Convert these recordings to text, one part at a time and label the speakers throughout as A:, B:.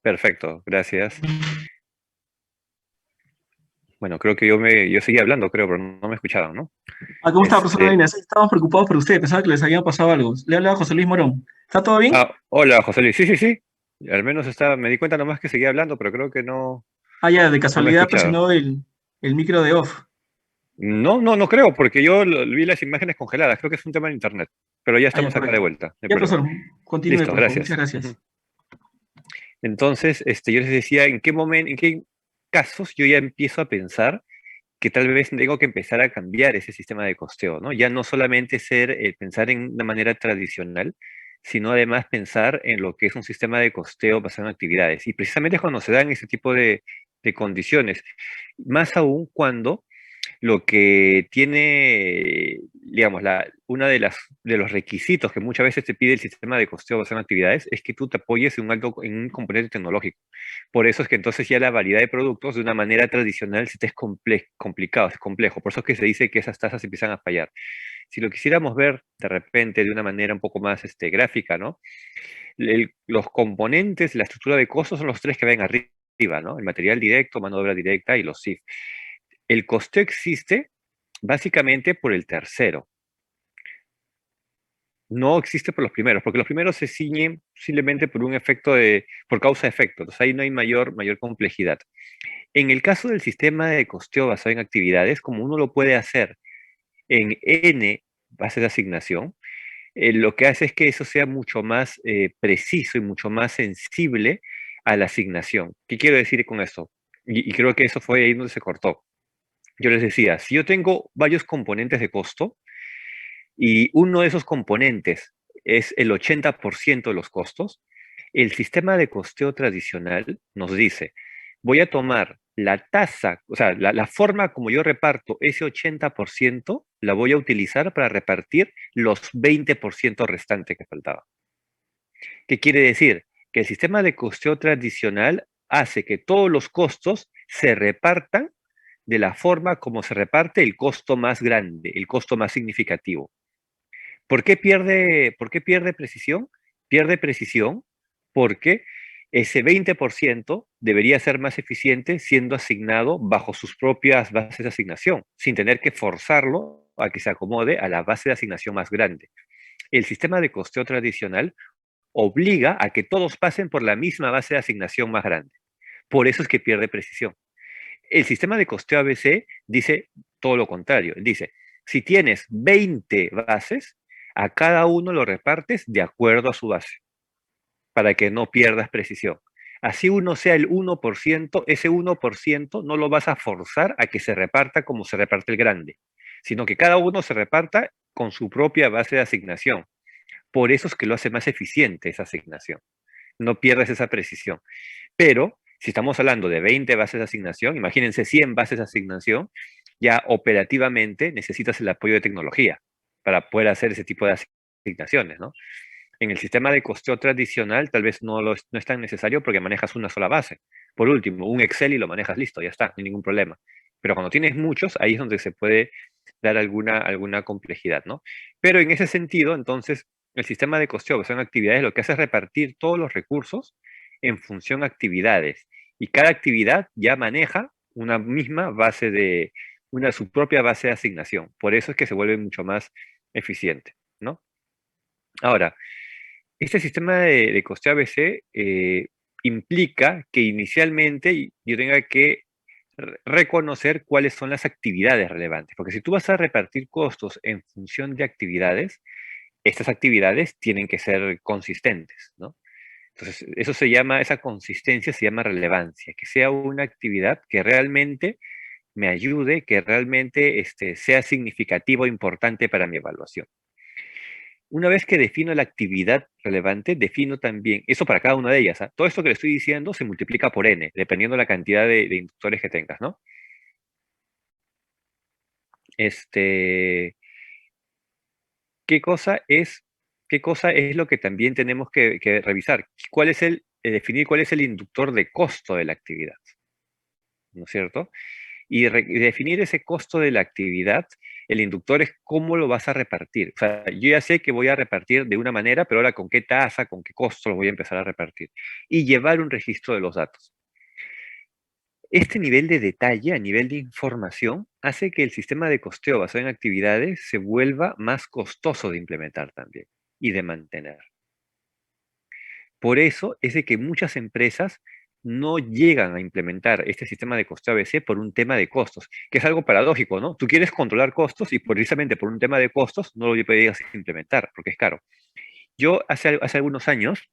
A: Perfecto, gracias. Bueno, creo que yo seguía hablando, creo, pero no me escuchaban, ¿no?
B: Ah, ¿cómo está, profesor
A: Este,
B: Medina? Sí, estábamos preocupados por usted, pensaba que les había pasado algo. Le hablaba José Luis Morón. ¿Está todo bien?
A: hola, José Luis. Sí, sí, sí. Al menos me di cuenta nomás que seguía hablando, pero creo que
B: Ah, ya, de
A: no me
B: casualidad
A: escuchaban.
B: presionó el micro de off.
A: No, no, no creo, porque yo vi las imágenes congeladas. Creo que es un tema de internet. Pero ya
B: Ah, ya,
A: estamos acá de
B: correcto.
A: vuelta, no hay
B: Ya,
A: problema.
B: profesor, continúe,
A: Listo,
B: por favor. Muchas
A: gracias.
B: gracias.
A: Ujú. Entonces, yo les decía en qué momento, en qué casos yo ya empiezo a pensar que tal vez tengo que empezar a cambiar ese sistema de costeo, ¿no? Ya no solamente pensar en una manera tradicional, sino además pensar en lo que es un sistema de costeo basado en actividades. Y precisamente es cuando se dan ese tipo de condiciones, más aún cuando lo que tiene, digamos, una de los requisitos que muchas veces te pide el sistema de costeo basado en actividades es que tú te apoyes en un componente tecnológico. Por eso es que entonces ya la variedad de productos de una manera tradicional sí te es complicado, es complejo. Por eso es que se dice que esas tasas empiezan a fallar. Si lo quisiéramos ver de repente de una manera un poco más gráfica, ¿no? Los componentes, la estructura de costos son los tres que ven arriba, ¿no? El material directo, mano de obra directa y los SIF. El costeo existe básicamente por el tercero. No existe por los primeros, porque los primeros se ciñen simplemente por un efecto por causa-efecto. Entonces ahí no hay mayor complejidad. En el caso del sistema de costeo basado en actividades, como uno lo puede hacer en N bases de asignación, lo que hace es que eso sea mucho más preciso y mucho más sensible a la asignación. ¿Qué quiero decir con esto? Y creo que eso fue ahí donde se cortó. Yo les decía, si yo tengo varios componentes de costo y uno de esos componentes es el 80% de los costos, el sistema de costeo tradicional nos dice, voy a tomar la tasa, o sea, la forma como yo reparto ese 80%, la voy a utilizar para repartir los 20% restantes que faltaban. ¿Qué quiere decir? Que el sistema de costeo tradicional hace que todos los costos se repartan de la forma como se reparte el costo más grande, el costo más significativo. Por qué pierde precisión? Pierde precisión porque ese 20% debería ser más eficiente siendo asignado bajo sus propias bases de asignación, sin tener que forzarlo a que se acomode a la base de asignación más grande. El sistema de costeo tradicional obliga a que todos pasen por la misma base de asignación más grande. Por eso es que pierde precisión. El sistema de costeo ABC dice todo lo contrario. Dice, si tienes 20 bases, a cada uno lo repartes de acuerdo a su base, para que no pierdas precisión. Así uno sea el 1%, ese 1% no lo vas a forzar a que se reparta como se reparte el grande, sino que cada uno se reparta con su propia base de asignación. Por eso es que lo hace más eficiente esa asignación. No pierdes esa precisión. Pero si estamos hablando de 20 bases de asignación, imagínense 100 bases de asignación, ya operativamente necesitas el apoyo de tecnología para poder hacer ese tipo de asignaciones, ¿no? En el sistema de costeo tradicional tal vez no es tan necesario porque manejas una sola base. Por último, un Excel y lo manejas listo, ya está, no hay ningún problema. Pero cuando tienes muchos, ahí es donde se puede dar alguna complejidad, ¿no? Pero en ese sentido, entonces, el sistema de costeo, que son actividades, lo que hace es repartir todos los recursos en función a actividades. Y cada actividad ya maneja una misma base su propia base de asignación. Por eso es que se vuelve mucho más eficiente, ¿no? Ahora, este sistema de costeo ABC implica que inicialmente yo tenga que reconocer cuáles son las actividades relevantes, porque si tú vas a repartir costos en función de actividades, estas actividades tienen que ser consistentes, ¿no? Entonces, esa consistencia se llama relevancia, que sea una actividad que realmente me ayude, que realmente sea significativo o importante para mi evaluación. Una vez que defino la actividad relevante, defino también, eso para cada una de ellas, ¿ah? Todo esto que le estoy diciendo se multiplica por n, dependiendo de la cantidad de inductores que tengas, ¿no? Este, ¿qué cosa es, ¿qué cosa es lo que también tenemos que revisar? Definir cuál es el inductor de costo de la actividad, ¿no es cierto? Y definir ese costo de la actividad El inductor es cómo lo vas a repartir. O sea, yo ya sé que voy a repartir de una manera, pero ahora con qué tasa, con qué costo lo voy a empezar a repartir. Y llevar un registro de los datos. Este nivel de detalle, a nivel de información, hace que el sistema de costeo basado en actividades se vuelva más costoso de implementar también y de mantener. Por eso es de que muchas empresas no llegan a implementar este sistema de costeo ABC por un tema de costos, que es algo paradójico, ¿no? Tú quieres controlar costos y precisamente por un tema de costos no lo podías implementar porque es caro. Yo hace algunos años,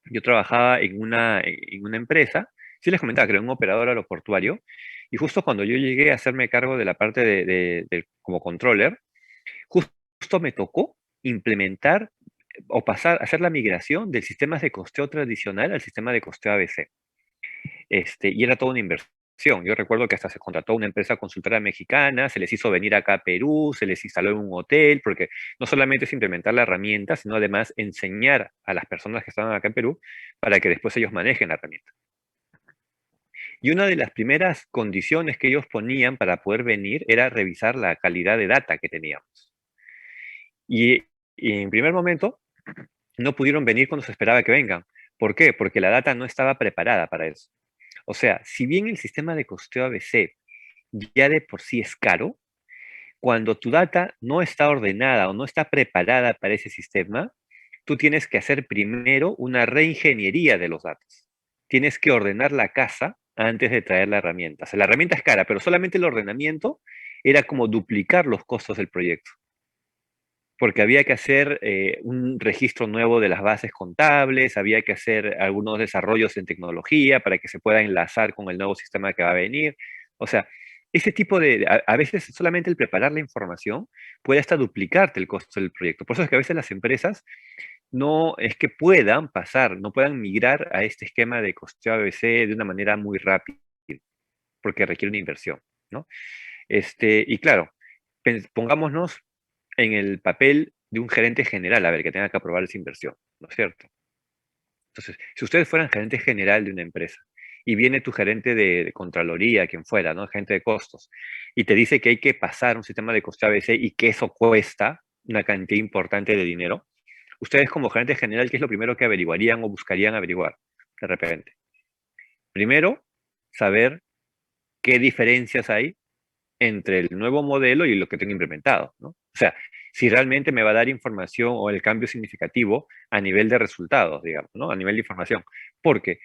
A: yo trabajaba en una empresa, sí les comentaba, creo, un operador aeroportuario, y justo cuando yo llegué a hacerme cargo de la parte como controller, justo me tocó implementar o pasar, hacer la migración del sistema de costeo tradicional al sistema de costeo ABC. Y era toda una inversión. Yo recuerdo que hasta se contrató una empresa consultora mexicana, se les hizo venir acá a Perú, se les instaló en un hotel, porque no solamente es implementar la herramienta, sino además enseñar a las personas que estaban acá en Perú para que después ellos manejen la herramienta. Y una de las primeras condiciones que ellos ponían para poder venir era revisar la calidad de data que teníamos. Y, y en primer momento no pudieron venir cuando se esperaba que vengan. ¿Por qué? Porque la data no estaba preparada para eso. O sea, si bien el sistema de costeo ABC ya de por sí es caro, cuando tu data no está ordenada o no está preparada para ese sistema, tú tienes que hacer primero una reingeniería de los datos. Tienes que ordenar la casa antes de traer la herramienta. O sea, la herramienta es cara, pero solamente el ordenamiento era como duplicar los costos del proyecto, porque había que hacer un registro nuevo de las bases contables, había que hacer algunos desarrollos en tecnología para que se pueda enlazar con el nuevo sistema que va a venir. O sea, ese tipo a veces solamente el preparar la información puede hasta duplicarte el costo del proyecto. Por eso es que a veces las empresas no es que puedan pasar, no puedan migrar a este esquema de costeo ABC de una manera muy rápida, porque requiere una inversión, ¿no? Y claro, pongámonos en el papel de un gerente general, a ver, que tenga que aprobar esa inversión, ¿no es cierto? Entonces, si ustedes fueran gerente general de una empresa y viene tu gerente de Contraloría, quien fuera, ¿no? Gerente de costos, y te dice que hay que pasar un sistema de costeo ABC y que eso cuesta una cantidad importante de dinero, ustedes como gerente general, ¿qué es lo primero que averiguarían o buscarían averiguar de repente? Primero, saber qué diferencias hay entre el nuevo modelo y lo que tengo implementado, ¿no? O sea, si realmente me va a dar información o el cambio significativo a nivel de resultados, digamos, ¿no? A nivel de información. Porque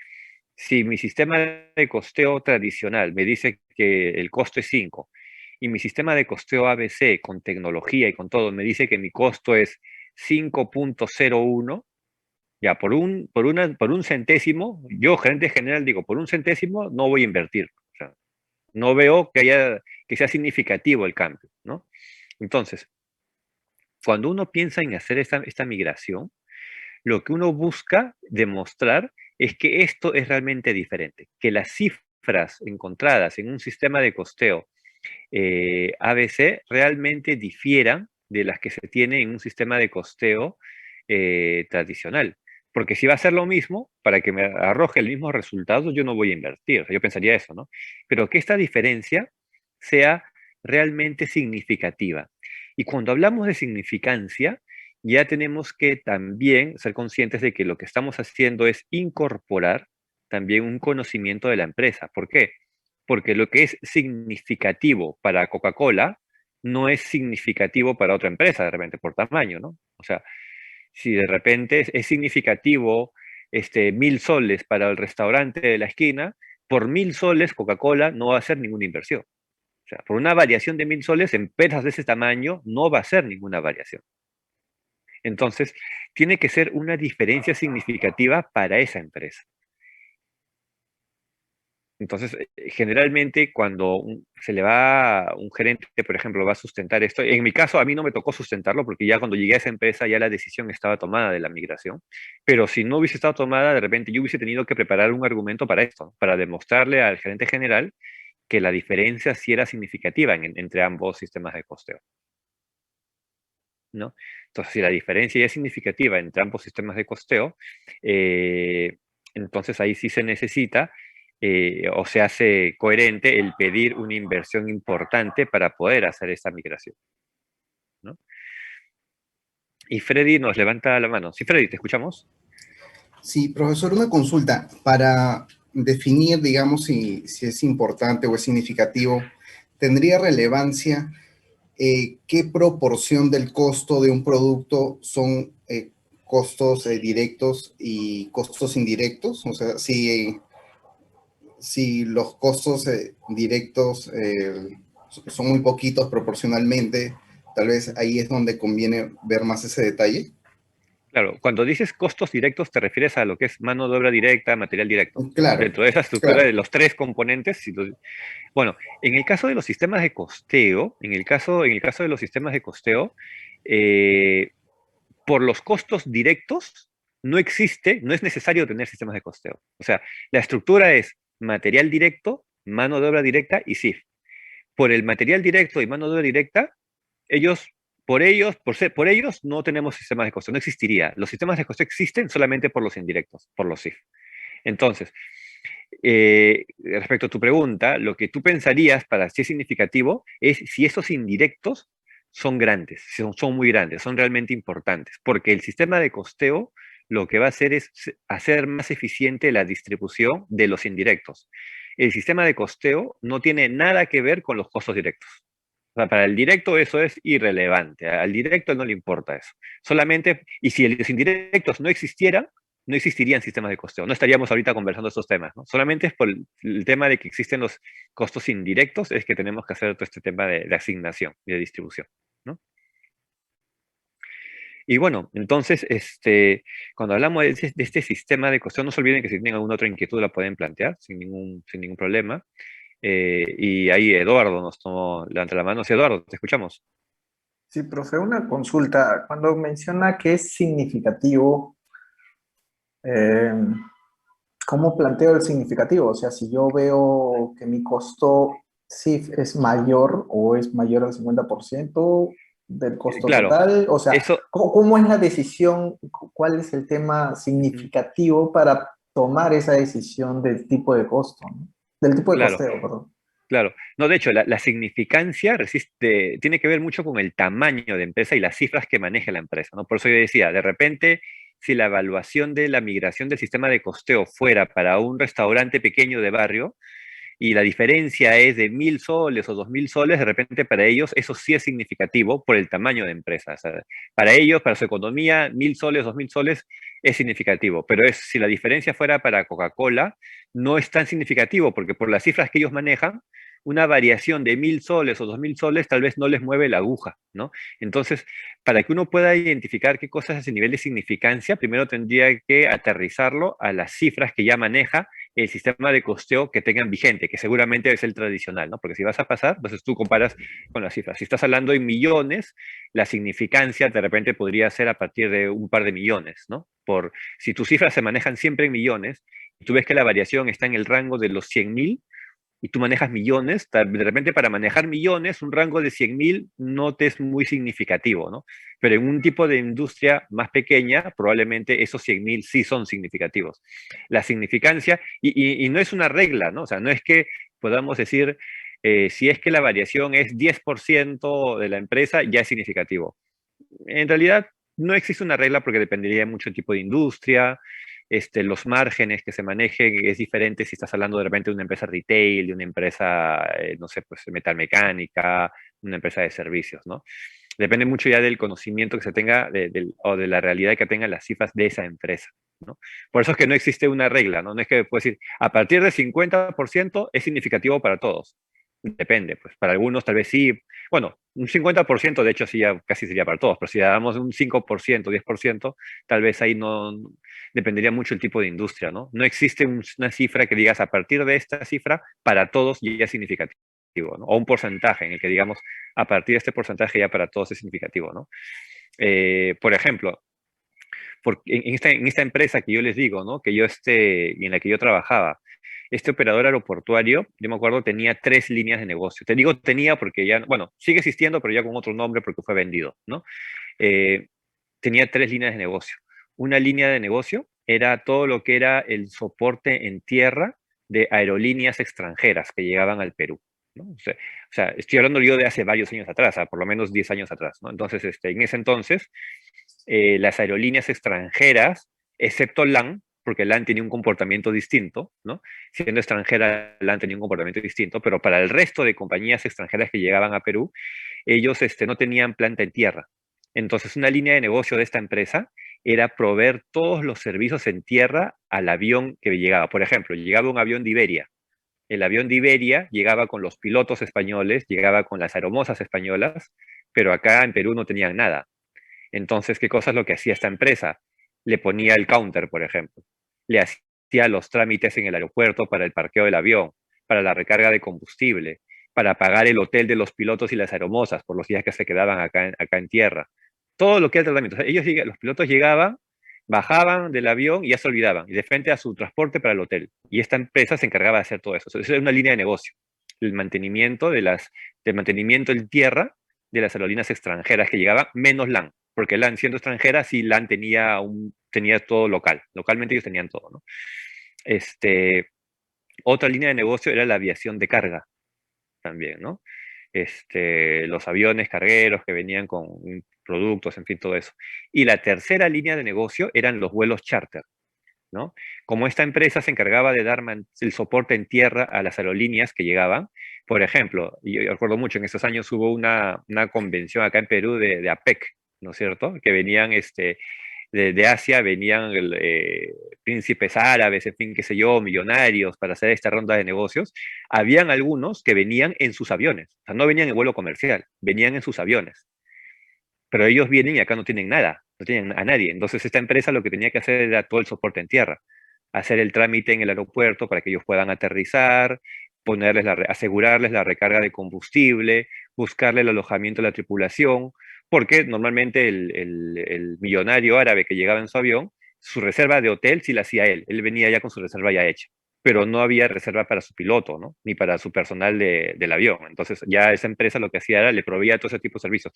A: si mi sistema de costeo tradicional me dice que el costo es 5 y mi sistema de costeo ABC con tecnología y con todo me dice que mi costo es 5,01, ya por un centésimo, yo gerente general digo, por un centésimo no voy a invertir. O sea, no veo que sea significativo el cambio, ¿no? Entonces, cuando uno piensa en hacer esta migración, lo que uno busca demostrar es que esto es realmente diferente, que las cifras encontradas en un sistema de costeo ABC realmente difieran de las que se tiene en un sistema de costeo tradicional. Porque si va a ser lo mismo, para que me arroje el mismo resultado, yo no voy a invertir. O sea, yo pensaría eso, ¿no? Pero que esta diferencia sea realmente significativa. Y cuando hablamos de significancia, ya tenemos que también ser conscientes de que lo que estamos haciendo es incorporar también un conocimiento de la empresa. ¿Por qué? Porque lo que es significativo para Coca-Cola no es significativo para otra empresa, de repente, por tamaño, ¿no? O sea, si de repente es significativo 1.000 soles para el restaurante de la esquina, por 1.000 soles Coca-Cola no va a hacer ninguna inversión. O sea, por una variación de 1.000 soles en empresas de ese tamaño no va a ser ninguna variación. Entonces, tiene que ser una diferencia significativa para esa empresa. Entonces, generalmente cuando se le va un gerente, por ejemplo, va a sustentar esto, en mi caso a mí no me tocó sustentarlo porque ya cuando llegué a esa empresa ya la decisión estaba tomada de la migración, pero si no hubiese estado tomada, de repente yo hubiese tenido que preparar un argumento para esto, para demostrarle al gerente general que la diferencia sí era significativa entre ambos sistemas de costeo, ¿no? Entonces, si la diferencia ya es significativa entre ambos sistemas de costeo, entonces ahí sí se necesita o se hace coherente el pedir una inversión importante para poder hacer esta migración, ¿no? Y Freddy nos levanta la mano. Sí, Freddy, ¿te escuchamos?
C: Sí, profesor, una consulta para definir, digamos, si es importante o es significativo. ¿Tendría relevancia qué proporción del costo de un producto son costos directos y costos indirectos? O sea, si los costos directos son muy poquitos proporcionalmente, tal vez ahí es donde conviene ver más ese detalle.
A: Claro, cuando dices costos directos te refieres a lo que es mano de obra directa, material directo.
C: Claro,
A: Dentro de esa estructura
C: claro.
A: de los tres componentes, bueno, en el caso de los sistemas de costeo, en el caso de los sistemas de costeo, eh, por los costos directos no es necesario tener sistemas de costeo. O sea, la estructura es material directo, mano de obra directa y SIF. Por el material directo y mano de obra directa, ellos, por ellos no tenemos sistemas de costeo, no existiría. Los sistemas de costeo existen solamente por los indirectos, por los SIF. Entonces, respecto a tu pregunta, lo que tú pensarías para si es significativo es si esos indirectos son grandes, son muy grandes, son realmente importantes, porque el sistema de costeo lo que va a hacer es hacer más eficiente la distribución de los indirectos. El sistema de costeo no tiene nada que ver con los costos directos. O sea, para el directo eso es irrelevante. Al directo no le importa eso. Solamente, y si los indirectos no existieran, no existirían sistemas de costeo. No estaríamos ahorita conversando estos temas, ¿no? Solamente es por el tema de que existen los costos indirectos, es que tenemos que hacer todo este tema de asignación y de distribución, ¿no? Y bueno, entonces, cuando hablamos de este sistema de costeo, no se olviden que si tienen alguna otra inquietud la pueden plantear sin ningún problema. Y ahí Eduardo nos tomó, levanta la mano. Sí, Eduardo, te escuchamos.
D: Sí, profe, una consulta. Cuando menciona que es significativo, eh, ¿cómo planteo el significativo? O sea, si yo veo que mi costo sí es mayor o es mayor al 50% del costo
A: Claro,
D: total, o sea,
A: eso,
D: ¿cómo es la decisión? ¿Cuál es el tema
A: ujú,
D: significativo para tomar esa decisión del tipo de costo, ¿no? Del tipo de
A: claro.
D: costeo, perdón.
A: Claro, no, de hecho, la significancia tiene que ver mucho con el tamaño de empresa y las cifras que maneja la empresa, ¿no? Por eso yo decía, de repente, si la evaluación de la migración del sistema de costeo fuera para un restaurante pequeño de barrio, y la diferencia es de 1.000 soles o 2.000 soles, de repente para ellos eso sí es significativo por el tamaño de empresa. O sea, para ellos, para su economía, 1.000 soles, 2.000 soles es significativo, pero si la diferencia fuera para Coca-Cola, no es tan significativo porque por las cifras que ellos manejan, una variación de 1.000 soles o 2.000 soles tal vez no les mueve la aguja, ¿no? Entonces, para que uno pueda identificar qué cosas es ese nivel de significancia, primero tendría que aterrizarlo a las cifras que ya maneja el sistema de costeo que tengan vigente, que seguramente es el tradicional, ¿no? Porque si vas a pasar, entonces tú comparas con las cifras. Si estás hablando en millones, la significancia de repente podría ser a partir de un par de millones, ¿no? Si tus cifras se manejan siempre en millones, y tú ves que la variación está en el rango de los 100.000, y tú manejas millones, de repente para manejar millones, un rango de 100.000 no te es muy significativo, ¿no? Pero en un tipo de industria más pequeña, probablemente esos 100.000 sí son significativos. La significancia, y no es una regla, ¿no? O sea, no es que podamos decir, si es que la variación es 10% de la empresa, ya es significativo. En realidad, no existe una regla porque dependería mucho del tipo de industria, los márgenes que se manejen es diferente si estás hablando de repente de una empresa retail, de una empresa, no sé, pues metalmecánica, una empresa de servicios, ¿no? Depende mucho ya del conocimiento que se tenga o de la realidad que tengan las cifras de esa empresa, ¿no? Por eso es que no existe una regla, ¿no? No es que puedes decir, a partir del 50% es significativo para todos. Depende, pues para algunos tal vez sí. Bueno, un 50% de hecho sí ya casi sería para todos, pero si le damos un 5%, 10%, tal vez ahí no dependería mucho el tipo de industria, ¿no? No existe una cifra que digas a partir de esta cifra para todos ya es significativo, ¿no? O un porcentaje en el que digamos a partir de este porcentaje ya para todos es significativo, ¿no? Por ejemplo, en esta empresa que yo les digo, ¿no? En la que yo trabajaba, este operador aeroportuario, yo me acuerdo, tenía 3 líneas de negocio. Te digo tenía porque ya, bueno, sigue existiendo, pero ya con otro nombre porque fue vendido, ¿no? Eh, Tenía 3 líneas de negocio. Una línea de negocio era todo lo que era el soporte en tierra de aerolíneas extranjeras que llegaban al Perú, ¿no? O sea, estoy hablando yo de hace varios años atrás, por lo menos 10 años atrás, ¿no? Entonces, en ese entonces, las aerolíneas extranjeras, excepto LAN, porque LAN tenía un comportamiento distinto, ¿no? Siendo extranjera, LAN tenía un comportamiento distinto, pero para el resto de compañías extranjeras que llegaban a Perú, ellos no tenían planta en tierra. Entonces, una línea de negocio de esta empresa era proveer todos los servicios en tierra al avión que llegaba. Por ejemplo, llegaba un avión de Iberia. El avión de Iberia llegaba con los pilotos españoles, llegaba con las aeromosas españolas, pero acá en Perú no tenían nada. Entonces, ¿qué cosa es lo que hacía esta empresa? Le ponía el counter, por ejemplo. Le hacía los trámites en el aeropuerto para el parqueo del avión, para la recarga de combustible, para pagar el hotel de los pilotos y las aeromosas por los días que se quedaban acá en tierra. Todo lo que era tratamiento. O sea, los pilotos llegaban, bajaban del avión y ya se olvidaban, y de frente a su transporte para el hotel. Y esta empresa se encargaba de hacer todo eso. Eso era una línea de negocio. El mantenimiento del mantenimiento en tierra de las aerolíneas extranjeras que llegaban, menos LAN, porque LAN siendo extranjera, sí LAN tenía todo local, localmente ellos tenían todo, ¿no? Otra línea de negocio era la aviación de carga también, ¿no? Los aviones cargueros que venían con productos, en fin, todo eso. Y la tercera línea de negocio eran los vuelos charter, ¿no? Como esta empresa se encargaba de dar el soporte en tierra a las aerolíneas que llegaban, por ejemplo, y yo recuerdo mucho, en esos años hubo una convención acá en Perú de APEC, ¿no es cierto? Que venían de Asia, venían príncipes árabes, en fin, qué sé yo, millonarios para hacer esta ronda de negocios. Habían algunos que venían en sus aviones, o sea, no venían en vuelo comercial, venían en sus aviones. Pero ellos vienen y acá no tienen nada, no tienen a nadie. Entonces esta empresa lo que tenía que hacer era todo el soporte en tierra, hacer el trámite en el aeropuerto para que ellos puedan aterrizar, asegurarles la recarga de combustible, buscarle el alojamiento a la tripulación, porque normalmente el millonario árabe que llegaba en su avión, su reserva de hotel sí la hacía él venía ya con su reserva ya hecha, pero no había reserva para su piloto, ¿no? Ni para su personal del avión. Entonces ya esa empresa lo que hacía era, le proveía todo ese tipo de servicios.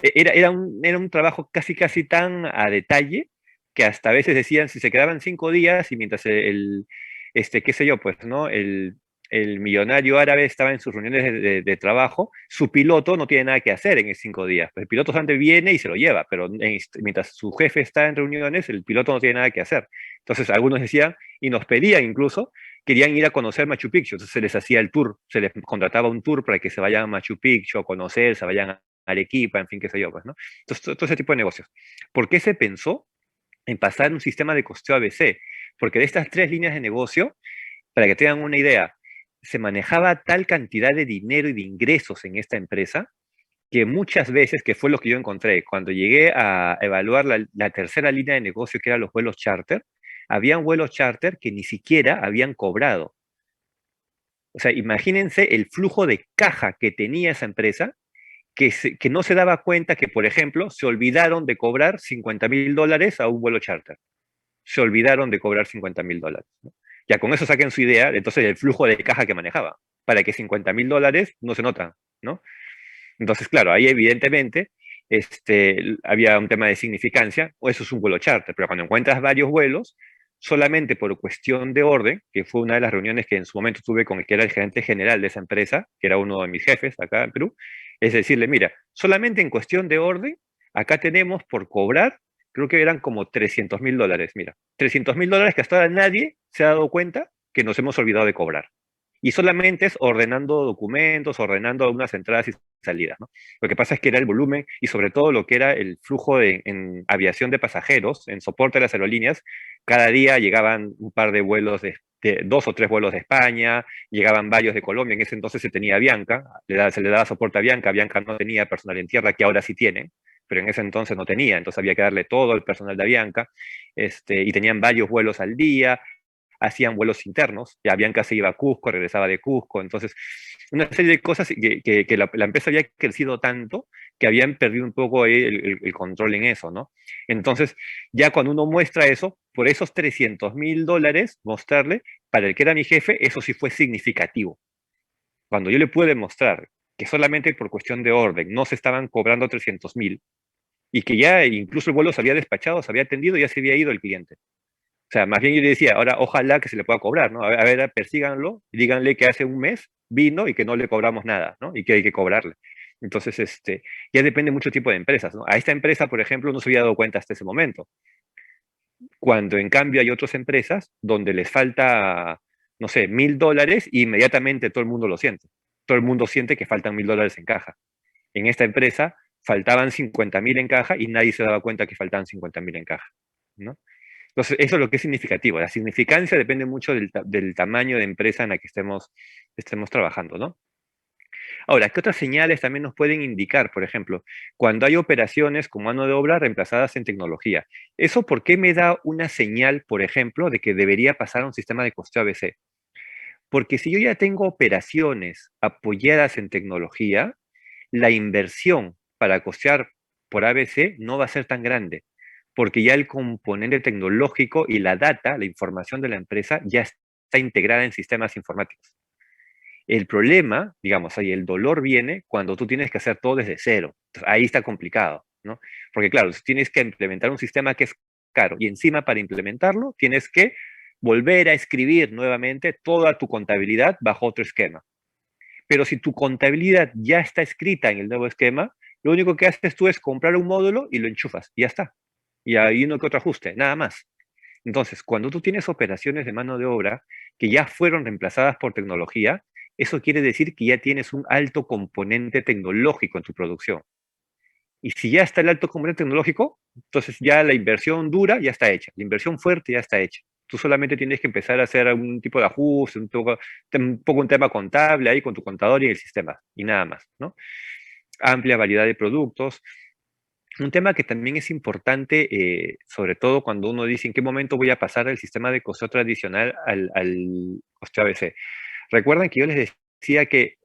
A: Era un trabajo casi tan a detalle que hasta a veces decían si se quedaban 5 días y mientras qué sé yo, pues, ¿no? El millonario árabe estaba en sus reuniones de trabajo, su piloto no tiene nada que hacer en esos 5 días. Pues el piloto solamente viene y se lo lleva, pero mientras su jefe está en reuniones, el piloto no tiene nada que hacer. Entonces algunos decían, y nos pedían incluso, querían ir a conocer Machu Picchu, entonces se les hacía el tour, se les contrataba un tour para que se vayan a Machu Picchu a conocer, se vayan a Arequipa, en fin, qué sé yo, pues, ¿no? Entonces, todo ese tipo de negocios. ¿Por qué se pensó en pasar un sistema de costeo ABC? Porque de estas tres líneas de negocio, para que tengan una idea, se manejaba tal cantidad de dinero y de ingresos en esta empresa que muchas veces, que fue lo que yo encontré, cuando llegué a evaluar la tercera línea de negocio, que eran los vuelos charter, habían vuelos charter que ni siquiera habían cobrado. O sea, imagínense el flujo de caja que tenía esa empresa que no se daba cuenta que, por ejemplo, se olvidaron de cobrar $50,000 a un vuelo charter. Se olvidaron de cobrar $50,000, ¿no? Ya con eso saquen su idea, entonces, el flujo de caja que manejaba, para que $50,000 no se notan, ¿no? Entonces, claro, ahí evidentemente había un tema de significancia, o eso es un vuelo charter, pero cuando encuentras varios vuelos, solamente por cuestión de orden, que fue una de las reuniones que en su momento tuve con el que era el gerente general de esa empresa, que era uno de mis jefes acá en Perú, es decirle, mira, solamente en cuestión de orden, acá tenemos por cobrar, creo que eran como $300,000, mira, $300,000 que hasta ahora nadie se ha dado cuenta que nos hemos olvidado de cobrar. Y solamente es ordenando documentos, ordenando algunas entradas y salidas, ¿no? Lo que pasa es que era el volumen y sobre todo lo que era el flujo en aviación de pasajeros, en soporte de las aerolíneas, cada día llegaban un par de vuelos de 2 o 3 vuelos de España, llegaban varios de Colombia, en ese entonces se tenía Avianca, se le daba soporte a Avianca, Avianca no tenía personal en tierra, que ahora sí tienen, pero en ese entonces no tenía, entonces había que darle todo el personal de Avianca, y tenían varios vuelos al día, hacían vuelos internos, y Avianca se iba a Cusco, regresaba de Cusco, entonces una serie de cosas que la empresa había crecido tanto que habían perdido un poco ahí el control en eso, ¿no? Entonces, ya cuando uno muestra eso, por esos $300,000, mostrarle, para el que era mi jefe, eso sí fue significativo. Cuando yo le pude demostrar que solamente por cuestión de orden no se estaban cobrando 300,000 y que ya incluso el vuelo se había despachado, se había atendido y ya se había ido el cliente. O sea, más bien yo le decía, ahora ojalá que se le pueda cobrar, ¿no? A ver, persíganlo, díganle que hace un mes vino y que no le cobramos nada, ¿no? Y que hay que cobrarle. Entonces, ya depende mucho tipo de empresas, ¿no? A esta empresa, por ejemplo, no se había dado cuenta hasta ese momento. Cuando en cambio hay otras empresas donde les falta, no sé, $1.000 y inmediatamente todo el mundo lo siente. Todo el mundo siente que faltan $1.000 en caja. En esta empresa faltaban 50.000 en caja y nadie se daba cuenta que faltaban 50.000 en caja, ¿no? Entonces, eso es lo que es significativo. La significancia depende mucho del tamaño de empresa en la que estemos trabajando, ¿no? Ahora, ¿qué otras señales también nos pueden indicar? Por ejemplo, cuando hay operaciones con mano de obra reemplazadas en tecnología. ¿Eso por qué me da una señal, por ejemplo, de que debería pasar a un sistema de costeo ABC? Porque si yo ya tengo operaciones apoyadas en tecnología, la inversión para costear por ABC no va a ser tan grande, porque ya el componente tecnológico y la data, la información de la empresa, ya está integrada en sistemas informáticos. El problema, digamos, ahí el dolor viene cuando tú tienes que hacer todo desde cero. Entonces, ahí está complicado, ¿no? Porque claro, si tienes que implementar un sistema que es caro y encima para implementarlo tienes que volver a escribir nuevamente toda tu contabilidad bajo otro esquema. Pero si tu contabilidad ya está escrita en el nuevo esquema, lo único que haces tú es comprar un módulo y lo enchufas, y ya está. Y hay uno que otro ajuste, nada más. Entonces, cuando tú tienes operaciones de mano de obra que ya fueron reemplazadas por tecnología, eso quiere decir que ya tienes un alto componente tecnológico en tu producción. Y si ya está el alto componente tecnológico, entonces ya la inversión dura ya está hecha, la inversión fuerte ya está hecha. Tú solamente tienes que empezar a hacer algún tipo de ajuste, un poco un tema contable ahí con tu contador y el sistema, y nada más, ¿no? Amplia variedad de productos. Un tema que también es importante, sobre todo cuando uno dice en qué momento voy a pasar del sistema de costeo tradicional al costeo ABC. Recuerden que yo les decía que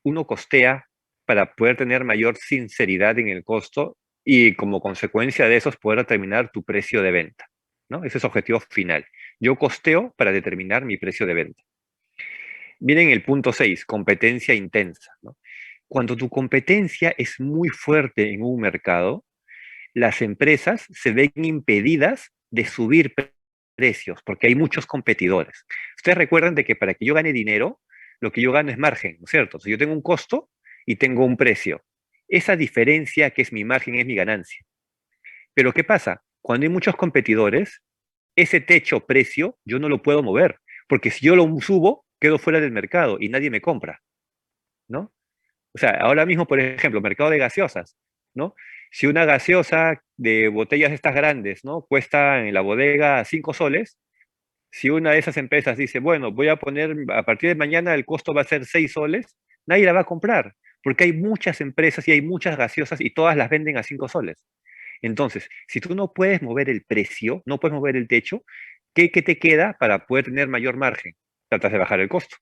A: uno costea para poder tener mayor sinceridad en el costo y como consecuencia de eso es poder determinar tu precio de venta, ¿no? Ese es el objetivo final. Yo costeo para determinar mi precio de venta. Miren el punto 6, competencia intensa, ¿no? Cuando tu competencia es muy fuerte en un mercado, las empresas se ven impedidas de subir precios porque hay muchos competidores. Ustedes recuerdan de que para que yo gane dinero, lo que yo gano es margen, ¿no es cierto? Si yo tengo un costo y tengo un precio, esa diferencia que es mi margen es mi ganancia. Pero ¿qué pasa? Cuando hay muchos competidores, ese techo precio yo no lo puedo mover, porque si yo lo subo, quedo fuera del mercado y nadie me compra, ¿no? O sea, ahora mismo, por ejemplo, mercado de gaseosas, ¿no? Si una gaseosa de botellas estas grandes, ¿no? Cuesta en la bodega 5 soles, si una de esas empresas dice, bueno, voy a poner, a partir de mañana el costo va a ser 6 soles, nadie la va a comprar, porque hay muchas empresas y hay muchas gaseosas y todas las venden a 5 soles. Entonces, si tú no puedes mover el precio, no puedes mover el techo, ¿qué te queda para poder tener mayor margen? Tratas de bajar el costo.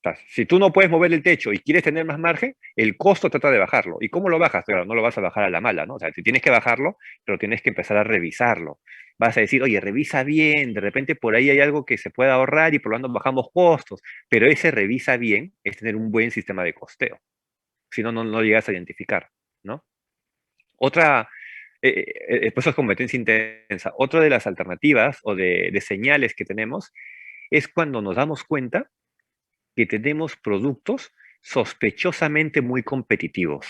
A: Sea, si tú no puedes mover el techo y quieres tener más margen, el costo trata de bajarlo. ¿Y cómo lo bajas? Claro, no lo vas a bajar a la mala, ¿no? O sea, si tienes que bajarlo, pero tienes que empezar a revisarlo. Vas a decir, oye, revisa bien, de repente por ahí hay algo que se puede ahorrar y por lo tanto bajamos costos. Pero ese revisa bien es tener un buen sistema de costeo. Si no, no llegas a identificar, ¿no? Otra, pues eso es competencia intensa. Otra de las alternativas o de señales que tenemos es cuando nos damos cuenta que tenemos productos sospechosamente muy competitivos.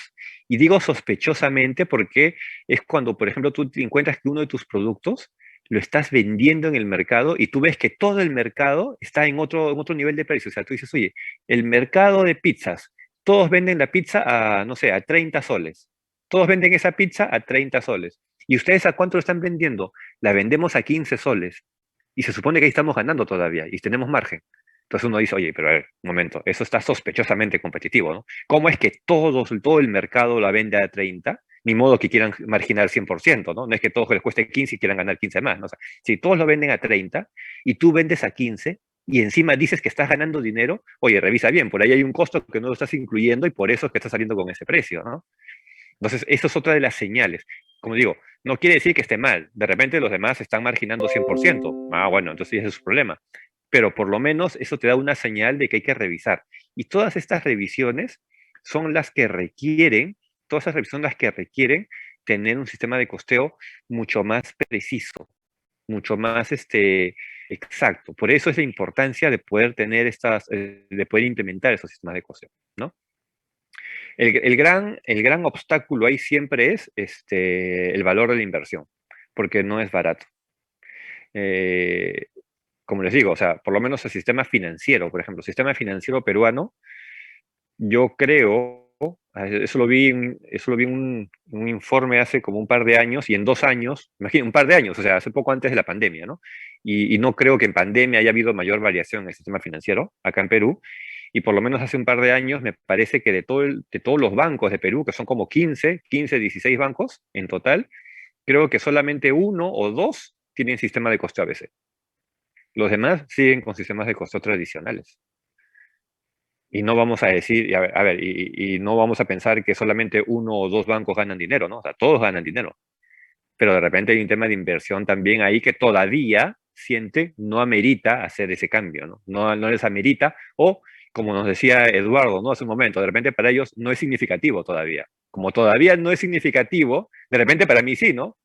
A: Y digo sospechosamente porque es cuando, por ejemplo, tú te encuentras que uno de tus productos lo estás vendiendo en el mercado y tú ves que todo el mercado está en otro nivel de precio. O sea, tú dices, oye, el mercado de pizzas, todos venden la pizza a, no sé, a 30 soles. Todos venden esa pizza a 30 soles. ¿Y ustedes a cuánto lo están vendiendo? La vendemos a 15 soles. Y se supone que ahí estamos ganando todavía y tenemos margen. Entonces uno dice, oye, pero a ver, un momento, eso está sospechosamente competitivo, ¿no? ¿Cómo es que todo el mercado la vende a 30? Ni modo que quieran marginar 100%, ¿no? No es que todos les cueste 15 y quieran ganar 15 más, ¿no? O sea, si todos lo venden a 30 y tú vendes a 15 y encima dices que estás ganando dinero, oye, revisa bien, por ahí hay un costo que no lo estás incluyendo y por eso es que estás saliendo con ese precio, ¿no? Entonces, eso es otra de las señales. Como digo, no quiere decir que esté mal. De repente los demás están marginando 100%. Ah, bueno, entonces ese es su problema. Pero por lo menos eso te da una señal de que hay que revisar. Y todas estas revisiones son las que requieren, todas esas revisiones son las que requieren tener un sistema de costeo mucho más preciso. mucho más exacto. Por eso es la importancia de poder tener de poder implementar esos sistemas de costeo, ¿no? El gran obstáculo ahí siempre es el valor de la inversión, porque no es barato. Eh, Como les digo, o sea, por lo menos el sistema financiero, por ejemplo, el sistema financiero peruano, yo creo, eso lo vi en un informe hace como un par de años, y en 2 años, imagínate, un par de años, o sea, hace poco antes de la pandemia, ¿no? Y no creo que en pandemia haya habido mayor variación en el sistema financiero acá en Perú, y por lo menos hace un par de años me parece que de todos los bancos de Perú, que son como 16 bancos en total, creo que solamente uno o dos tienen sistema de costeo ABC. Los demás siguen con sistemas de costeo tradicionales. Y no vamos a decir, y no vamos a pensar que solamente uno o dos bancos ganan dinero, ¿no? O sea, todos ganan dinero. Pero de repente hay un tema de inversión también ahí que todavía siente no amerita hacer ese cambio, ¿no? No les amerita, o como nos decía Eduardo, ¿no? Hace un momento, de repente para ellos no es significativo todavía. Como todavía no es significativo, de repente para mí sí, ¿no?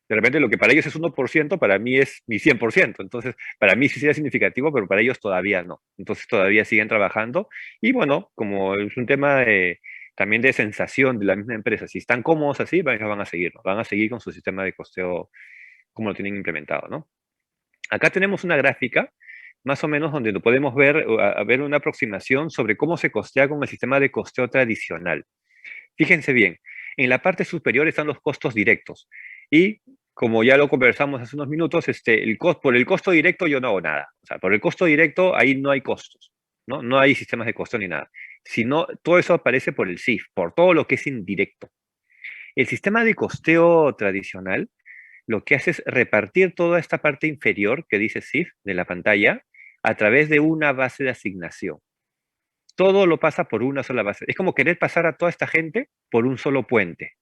A: De repente lo que para ellos es 1%, para mí es mi 100%. Entonces, para mí sí sería significativo, pero para ellos todavía no. Entonces, todavía siguen trabajando. Y bueno, como es un tema también de sensación de la misma empresa, si están cómodos así, ellos van a seguir, ¿no? Van a seguir con su sistema de costeo como lo tienen implementado, ¿no? Acá tenemos una gráfica, más o menos, donde lo podemos ver, a ver una aproximación sobre cómo se costea con el sistema de costeo tradicional. Fíjense bien, en la parte superior están los costos directos. Y como ya lo conversamos hace unos minutos, por el costo directo yo no hago nada. O sea, por el costo directo ahí no hay costos, ¿no? No hay sistemas de costo ni nada. Sino todo eso aparece por el CIF, por todo lo que es indirecto. El sistema de costeo tradicional lo que hace es repartir toda esta parte inferior que dice CIF de la pantalla a través de una base de asignación. Todo lo pasa por una sola base. Es como querer pasar a toda esta gente por un solo puente.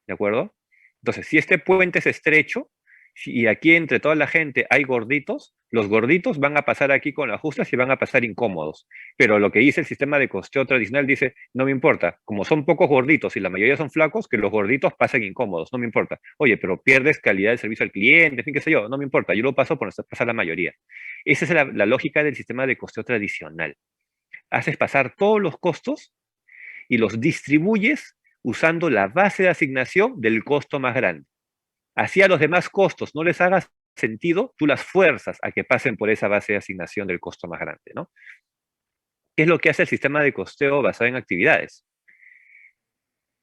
A: ¿De acuerdo? Entonces, si este puente es estrecho y aquí entre toda la gente hay gorditos, los gorditos van a pasar aquí con las justas y van a pasar incómodos. Pero lo que dice el sistema de costeo tradicional dice, no me importa, como son pocos gorditos y la mayoría son flacos, que los gorditos pasen incómodos, no me importa. Oye, pero pierdes calidad de servicio al cliente, en fin, qué sé yo, no me importa, yo lo paso por pasar la mayoría. Esa es la lógica del sistema de costeo tradicional. Haces pasar todos los costos y los distribuyes usando la base de asignación del costo más grande. Así a los demás costos no les hagas sentido, tú las fuerzas a que pasen por esa base de asignación del costo más grande, ¿no? ¿Qué es lo que hace el sistema de costeo basado en actividades?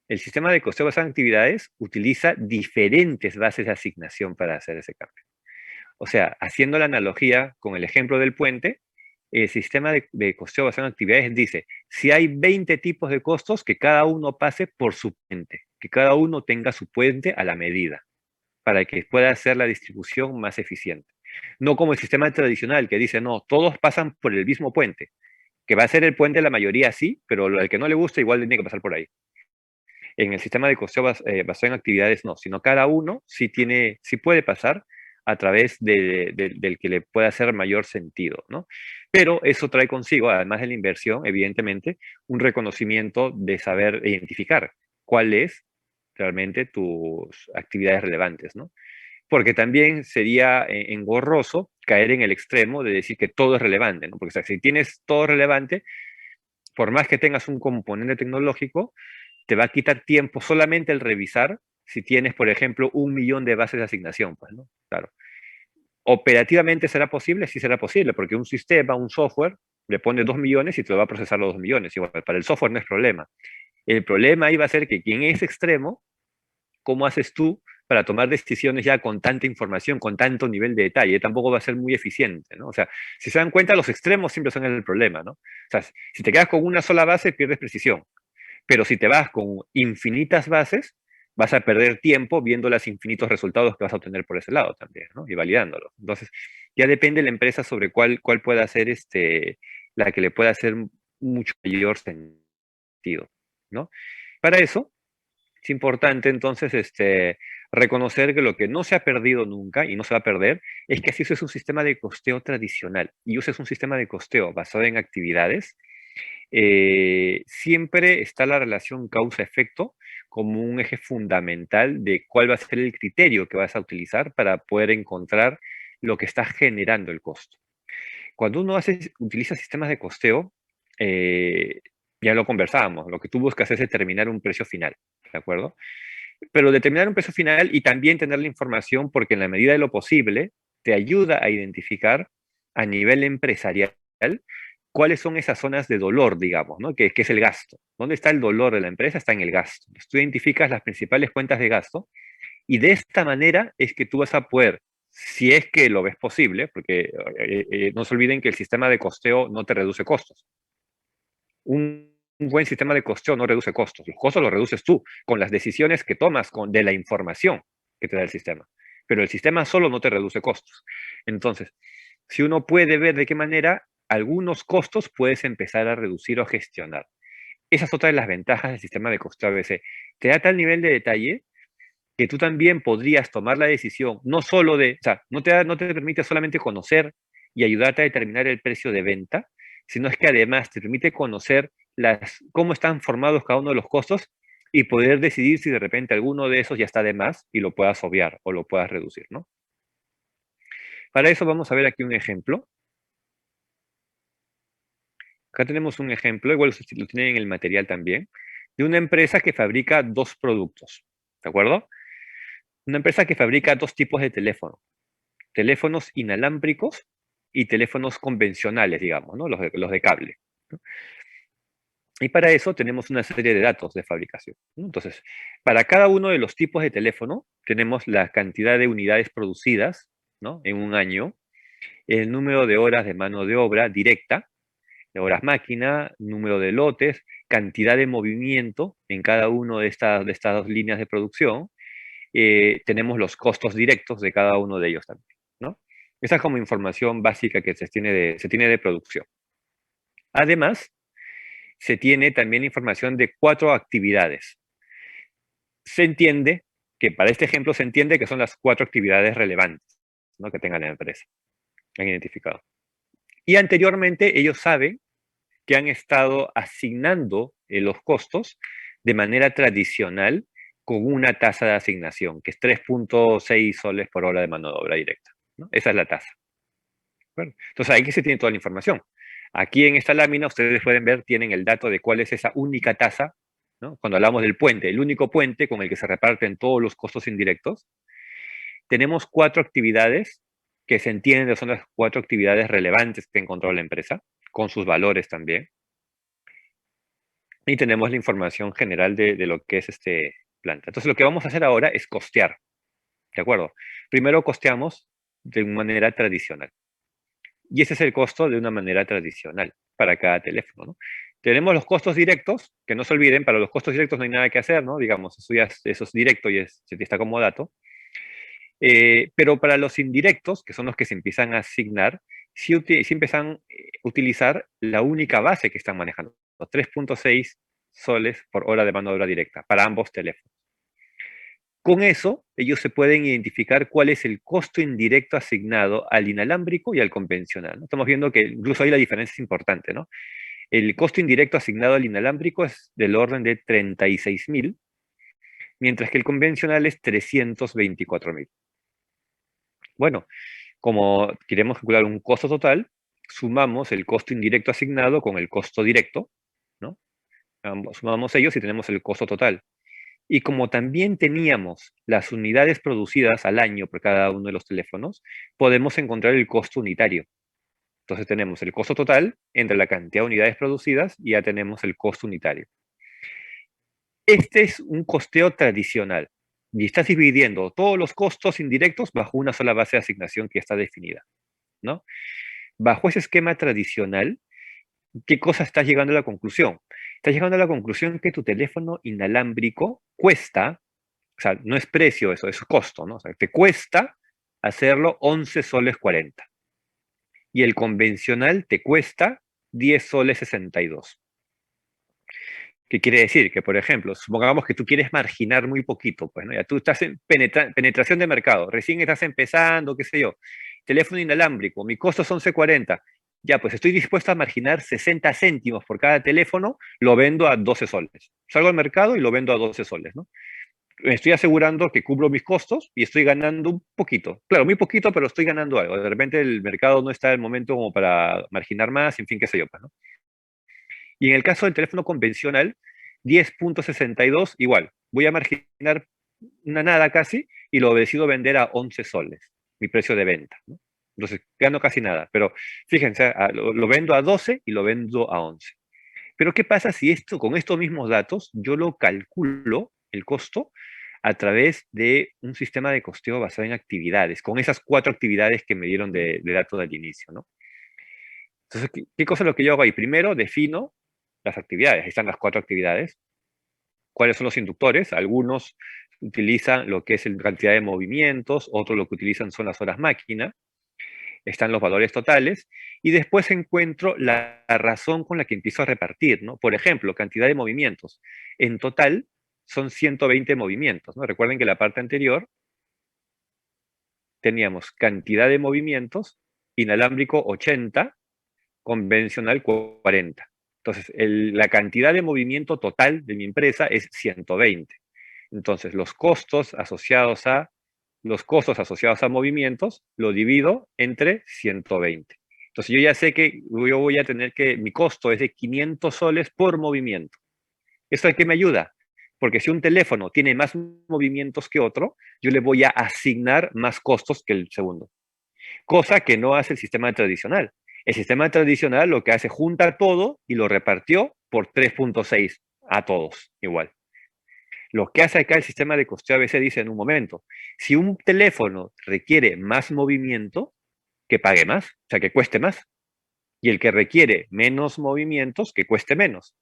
A: El sistema de costeo basado en actividades utiliza diferentes bases de asignación para hacer ese cambio. O sea, haciendo la analogía con el ejemplo del puente, el sistema de costeo basado en actividades dice, si hay 20 tipos de costos, que cada uno pase por su puente, que cada uno tenga su puente a la medida, para que pueda hacer la distribución más eficiente. No como el sistema tradicional que dice, no, todos pasan por el mismo puente, que va a ser el puente de la mayoría sí, pero al que no le gusta igual tiene que pasar por ahí. En el sistema de costeo basado en actividades no, sino cada uno sí puede pasar a través del que le pueda hacer mayor sentido, ¿no? Pero eso trae consigo, además de la inversión, evidentemente, un reconocimiento de saber identificar cuál es realmente tus actividades relevantes, ¿no? Porque también sería engorroso caer en el extremo de decir que todo es relevante, ¿no? Porque o sea, si tienes todo relevante, por más que tengas un componente tecnológico, te va a quitar tiempo solamente el revisar si tienes, por ejemplo, 1 millón de bases de asignación, pues, ¿no? Claro. Operativamente será posible, sí será posible, porque un sistema, un software, le pone 2 millones y te lo va a procesar los 2 millones. Igual, para el software no es problema. El problema ahí va a ser que quien es extremo, ¿cómo haces tú para tomar decisiones ya con tanta información, con tanto nivel de detalle? Tampoco va a ser muy eficiente, ¿no? O sea, si se dan cuenta, los extremos siempre son el problema, ¿no? O sea, si te quedas con una sola base, pierdes precisión. Pero si te vas con infinitas bases, vas a perder tiempo viendo los infinitos resultados que vas a obtener por ese lado también, ¿no? Y validándolos. Entonces, ya depende de la empresa sobre cuál pueda ser la que le pueda hacer mucho mayor sentido, ¿no? Para eso, es importante entonces reconocer que lo que no se ha perdido nunca y no se va a perder es que así uses un sistema de costeo tradicional y uses un sistema de costeo basado en actividades. siempre está la relación causa-efecto como un eje fundamental de cuál va a ser el criterio que vas a utilizar para poder encontrar lo que está generando el costo. Cuando uno utiliza sistemas de costeo, ya lo conversábamos, lo que tú buscas es determinar un precio final, ¿de acuerdo? Pero determinar un precio final y también tener la información porque en la medida de lo posible te ayuda a identificar a nivel empresarial cuáles son esas zonas de dolor, digamos, ¿no? Que es el gasto. ¿Dónde está el dolor de la empresa? Está en el gasto. Entonces, tú identificas las principales cuentas de gasto y de esta manera es que tú vas a poder, si es que lo ves posible, porque no se olviden que el sistema de costeo no te reduce costos. Un buen sistema de costeo no reduce costos. Los costos los reduces tú con las decisiones que tomas de la información que te da el sistema. Pero el sistema solo no te reduce costos. Entonces, si uno puede ver de qué manera algunos costos puedes empezar a reducir o gestionar. Esa es otra de las ventajas del sistema de costeo ABC. Te da tal nivel de detalle que tú también podrías tomar la decisión, no solo de, o sea, no te permite solamente conocer y ayudarte a determinar el precio de venta, sino es que además te permite conocer cómo están formados cada uno de los costos y poder decidir si de repente alguno de esos ya está de más y lo puedas obviar o lo puedas reducir, ¿no? Para eso vamos a ver aquí un ejemplo. Acá tenemos un ejemplo, igual lo tienen en el material también, de una empresa que fabrica dos productos, ¿de acuerdo? Una empresa que fabrica dos tipos de teléfono, teléfonos inalámbricos y teléfonos convencionales, digamos, ¿no? Los de cable, ¿no? Y para eso tenemos una serie de datos de fabricación, ¿no? Entonces, para cada uno de los tipos de teléfono tenemos la cantidad de unidades producidas, ¿no? En un año, el número de horas de mano de obra directa, de horas máquina, número de lotes, cantidad de movimiento en cada una de estas dos líneas de producción. Tenemos los costos directos de cada uno de ellos también, ¿no? Esa es como información básica que se tiene de producción. Además, se tiene también información de 4 actividades. Se entiende que para este ejemplo se entiende que son las 4 actividades relevantes, ¿no? Que tenga la empresa. Han identificado. Y anteriormente ellos saben que han estado asignando los costos de manera tradicional con una tasa de asignación, que es 3.6 soles por hora de mano de obra directa, ¿no? Esa es la tasa. Bueno, entonces aquí se tiene toda la información. Aquí en esta lámina ustedes pueden ver, tienen el dato de cuál es esa única tasa, ¿no? Cuando hablamos del puente, el único puente con el que se reparten todos los costos indirectos. Tenemos 4 actividades que se entienden que son las 4 actividades relevantes que encontró la empresa, con sus valores también. Y tenemos la información general de lo que es este planta. Entonces lo que vamos a hacer ahora es costear, ¿de acuerdo? Primero costeamos de una manera tradicional. Y ese es el costo de una manera tradicional para cada teléfono, ¿no? Tenemos los costos directos, que no se olviden, para los costos directos no hay nada que hacer, ¿no? Digamos, eso es directo y se está como dato. Pero para los indirectos, que son los que se empiezan a asignar, sí empiezan a utilizar la única base que están manejando, 3.6 soles por hora de mano de obra directa para ambos teléfonos. Con eso, ellos se pueden identificar cuál es el costo indirecto asignado al inalámbrico y al convencional, ¿no? Estamos viendo que incluso ahí la diferencia es importante, ¿no? El costo indirecto asignado al inalámbrico es del orden de 36.000, mientras que el convencional es 324.000. Bueno, como queremos calcular un costo total, sumamos el costo indirecto asignado con el costo directo, ¿no? Sumamos ellos y tenemos el costo total. Y como también teníamos las unidades producidas al año por cada uno de los teléfonos, podemos encontrar el costo unitario. Entonces tenemos el costo total entre la cantidad de unidades producidas y ya tenemos el costo unitario. Este es un costeo tradicional y estás dividiendo todos los costos indirectos bajo una sola base de asignación que está definida, ¿no? Bajo ese esquema tradicional, ¿qué cosa estás llegando a la conclusión? Estás llegando a la conclusión que tu teléfono inalámbrico cuesta, o sea, no es precio eso, es costo, ¿no? O sea, te cuesta hacerlo 11 soles 40. Y el convencional te cuesta 10 soles 62. ¿Qué quiere decir? Que, por ejemplo, supongamos que tú quieres marginar muy poquito, pues, ¿no? Ya tú estás en penetración de mercado, recién estás empezando, qué sé yo, teléfono inalámbrico, mi costo es 11.40, Ya, pues estoy dispuesto a marginar 60 céntimos por cada teléfono, lo vendo a 12 soles. Salgo al mercado y lo vendo a 12 soles, ¿no? Me estoy asegurando que cubro mis costos y estoy ganando un poquito. Claro, muy poquito, pero estoy ganando algo. De repente el mercado no está en el momento como para marginar más, en fin, qué sé yo, pues, ¿no? Y en el caso del teléfono convencional, 10.62, igual. Voy a marginar una nada casi y lo decido vender a 11 soles, mi precio de venta, ¿no? Entonces, gano casi nada. Pero fíjense, lo vendo a 12 y lo vendo a 11. Pero ¿qué pasa si esto, con estos mismos datos, yo lo calculo, el costo, a través de un sistema de costeo basado en actividades, con esas 4 actividades que me dieron de datos al inicio, ¿no? Entonces, ¿qué cosa es lo que yo hago ahí? Primero defino las actividades. Ahí están las 4 actividades. ¿Cuáles son los inductores? Algunos utilizan lo que es la cantidad de movimientos, otros lo que utilizan son las horas máquina, están los valores totales, y después encuentro la razón con la que empiezo a repartir, ¿no? Por ejemplo, cantidad de movimientos. En total son 120 movimientos, ¿no? Recuerden que la parte anterior teníamos cantidad de movimientos, inalámbrico 80, convencional 40. Entonces, la cantidad de movimiento total de mi empresa es 120. Entonces, los costos asociados a movimientos lo divido entre 120. Entonces, yo ya sé que yo voy a tener que, mi costo es de 500 soles por movimiento. ¿Eso de qué me ayuda? Porque si un teléfono tiene más movimientos que otro, yo le voy a asignar más costos que el segundo. Cosa que no hace el sistema tradicional. El sistema tradicional lo que hace junta todo y lo repartió por 3.6 a todos igual. Lo que hace acá el sistema de costeo ABC dice en un momento, si un teléfono requiere más movimiento, que pague más, o sea, que cueste más. Y el que requiere menos movimientos, que cueste menos.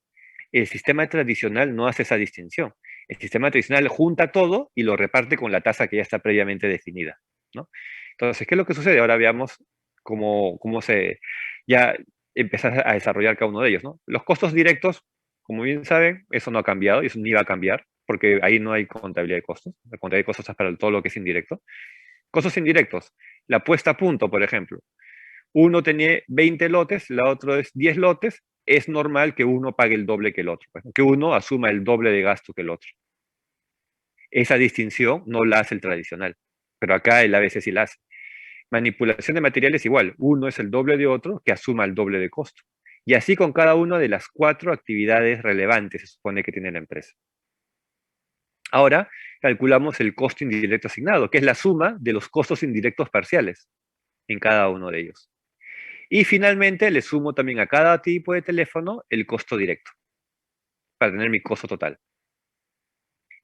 A: El sistema tradicional no hace esa distinción. El sistema tradicional junta todo y lo reparte con la tasa que ya está previamente definida, ¿no? Entonces, ¿qué es lo que sucede? Ahora veamos cómo se ya empezar a desarrollar cada uno de ellos, ¿no? Los costos directos, como bien saben, eso no ha cambiado y eso ni va a cambiar, porque ahí no hay contabilidad de costos. La contabilidad de costos es para todo lo que es indirecto. Costos indirectos, la puesta a punto, por ejemplo. Uno tiene 20 lotes, la otra es 10 lotes, es normal que uno pague el doble que el otro, que uno asuma el doble de gasto que el otro. Esa distinción no la hace el tradicional, pero acá el ABC sí la hace. Manipulación de materiales igual, uno es el doble de otro que asuma el doble de costo. Y así con cada una de las 4 actividades relevantes se supone que tiene la empresa. Ahora calculamos el costo indirecto asignado, que es la suma de los costos indirectos parciales en cada uno de ellos. Y finalmente le sumo también a cada tipo de teléfono el costo directo, para tener mi costo total.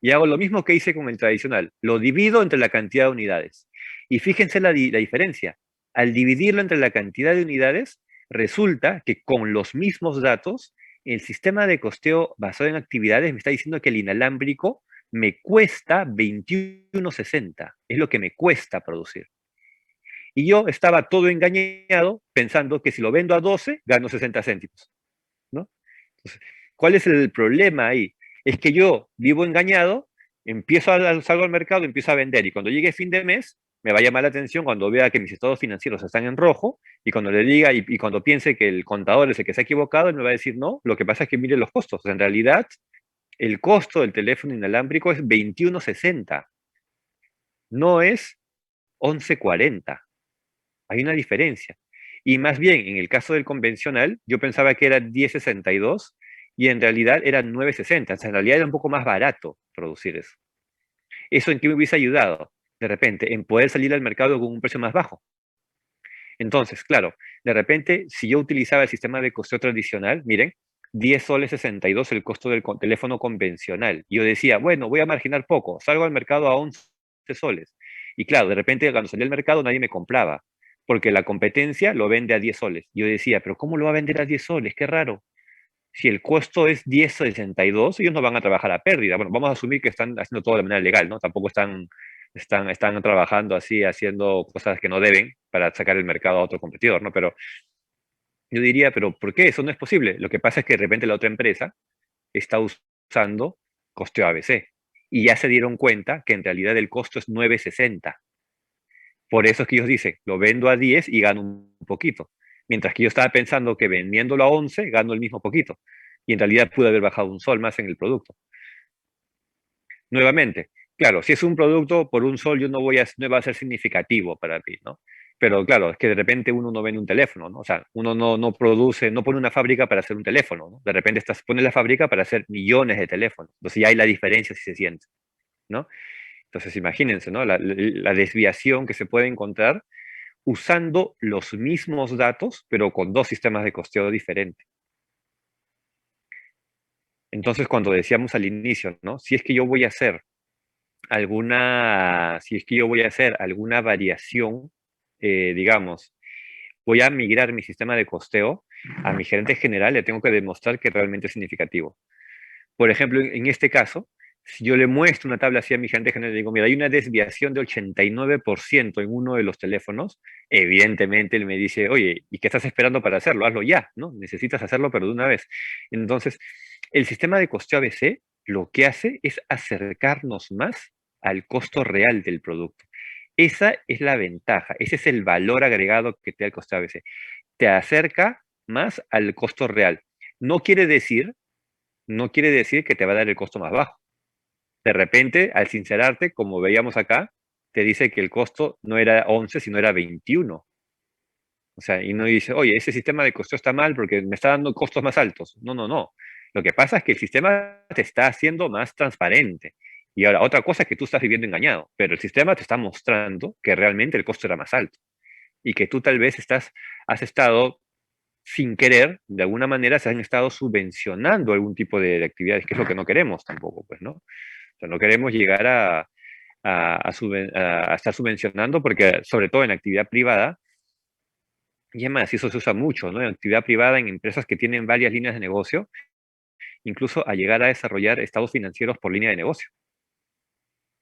A: Y hago lo mismo que hice con el tradicional, lo divido entre la cantidad de unidades. Y fíjense la diferencia. Al dividirlo entre la cantidad de unidades, resulta que con los mismos datos, el sistema de costeo basado en actividades me está diciendo que el inalámbrico me cuesta 21.60. Es lo que me cuesta producir. Y yo estaba todo engañado pensando que si lo vendo a 12, gano 60 céntimos, ¿no? Entonces, ¿cuál es el problema ahí? Es que yo vivo engañado, salgo al mercado, empiezo a vender y cuando llegue fin de mes, me va a llamar la atención cuando vea que mis estados financieros están en rojo y cuando le diga y cuando piense que el contador es el que se ha equivocado, él me va a decir, no, lo que pasa es que mire los costos. En realidad, el costo del teléfono inalámbrico es 21.60, no es 11.40. Hay una diferencia. Y más bien, en el caso del convencional, yo pensaba que era 10.62 y en realidad era 9.60. O sea, en realidad era un poco más barato producir eso. ¿Eso en qué me hubiese ayudado? De repente, en poder salir al mercado con un precio más bajo. Entonces, claro, de repente, si yo utilizaba el sistema de costeo tradicional, miren, 10 soles 62 el costo del teléfono convencional. Yo decía, bueno, voy a marginar poco, salgo al mercado a 11 soles. Y claro, de repente cuando salí al mercado nadie me compraba, porque la competencia lo vende a 10 soles. Yo decía, pero ¿cómo lo va a vender a 10 soles? Qué raro. Si el costo es 10.62, ellos no van a trabajar a pérdida. Bueno, vamos a asumir que están haciendo todo de manera legal, ¿no? Tampoco están trabajando así, haciendo cosas que no deben para sacar el mercado a otro competidor, ¿no? Pero yo diría, pero ¿por qué? Eso no es posible. Lo que pasa es que de repente la otra empresa está usando costeo ABC y ya se dieron cuenta que en realidad el costo es 9.60. Por eso es que ellos dicen, lo vendo a 10 y gano un poquito. Mientras que yo estaba pensando que vendiéndolo a 11 gano el mismo poquito. Y en realidad pude haber bajado un sol más en el producto. Nuevamente, claro, si es un producto por un sol, yo no va a ser significativo para mí, ¿no? Pero claro, es que de repente uno no vende un teléfono, ¿no? O sea, uno no produce, no pone una fábrica para hacer un teléfono, ¿no? De repente pone la fábrica para hacer millones de teléfonos. Entonces ya hay la diferencia si se siente, ¿no? Entonces imagínense, ¿no? La desviación que se puede encontrar usando los mismos datos, pero con dos sistemas de costeo diferentes. Entonces, cuando decíamos al inicio, ¿no? Si es que yo voy a hacer alguna variación, digamos, voy a migrar mi sistema de costeo a mi gerente general, le tengo que demostrar que realmente es significativo. Por ejemplo, en este caso, si yo le muestro una tabla así a mi gerente general y digo, mira, hay una desviación de 89% en uno de los teléfonos, evidentemente él me dice, oye, ¿y qué estás esperando para hacerlo? Hazlo ya, ¿no? Necesitas hacerlo, pero de una vez. Entonces, el sistema de costeo ABC lo que hace es acercarnos más al costo real del producto. Esa es la ventaja, ese es el valor agregado que te da el costeo ABC. Te acerca más al costo real. No quiere decir, no quiere decir que te va a dar el costo más bajo. De repente, al sincerarte, como veíamos acá, te dice que el costo no era 11, sino era 21. O sea, y no dice, oye, ese sistema de costeo está mal porque me está dando costos más altos. No, no, no. Lo que pasa es que el sistema te está haciendo más transparente. Y ahora, otra cosa es que tú estás viviendo engañado, pero el sistema te está mostrando que realmente el costo era más alto y que tú tal vez has estado sin querer, de alguna manera se han estado subvencionando algún tipo de actividades, que es lo que no queremos tampoco, pues, ¿no? O sea, no queremos llegar a estar subvencionando porque, sobre todo en actividad privada, y además eso se usa mucho, ¿no? En actividad privada, en empresas que tienen varias líneas de negocio, incluso a llegar a desarrollar estados financieros por línea de negocio,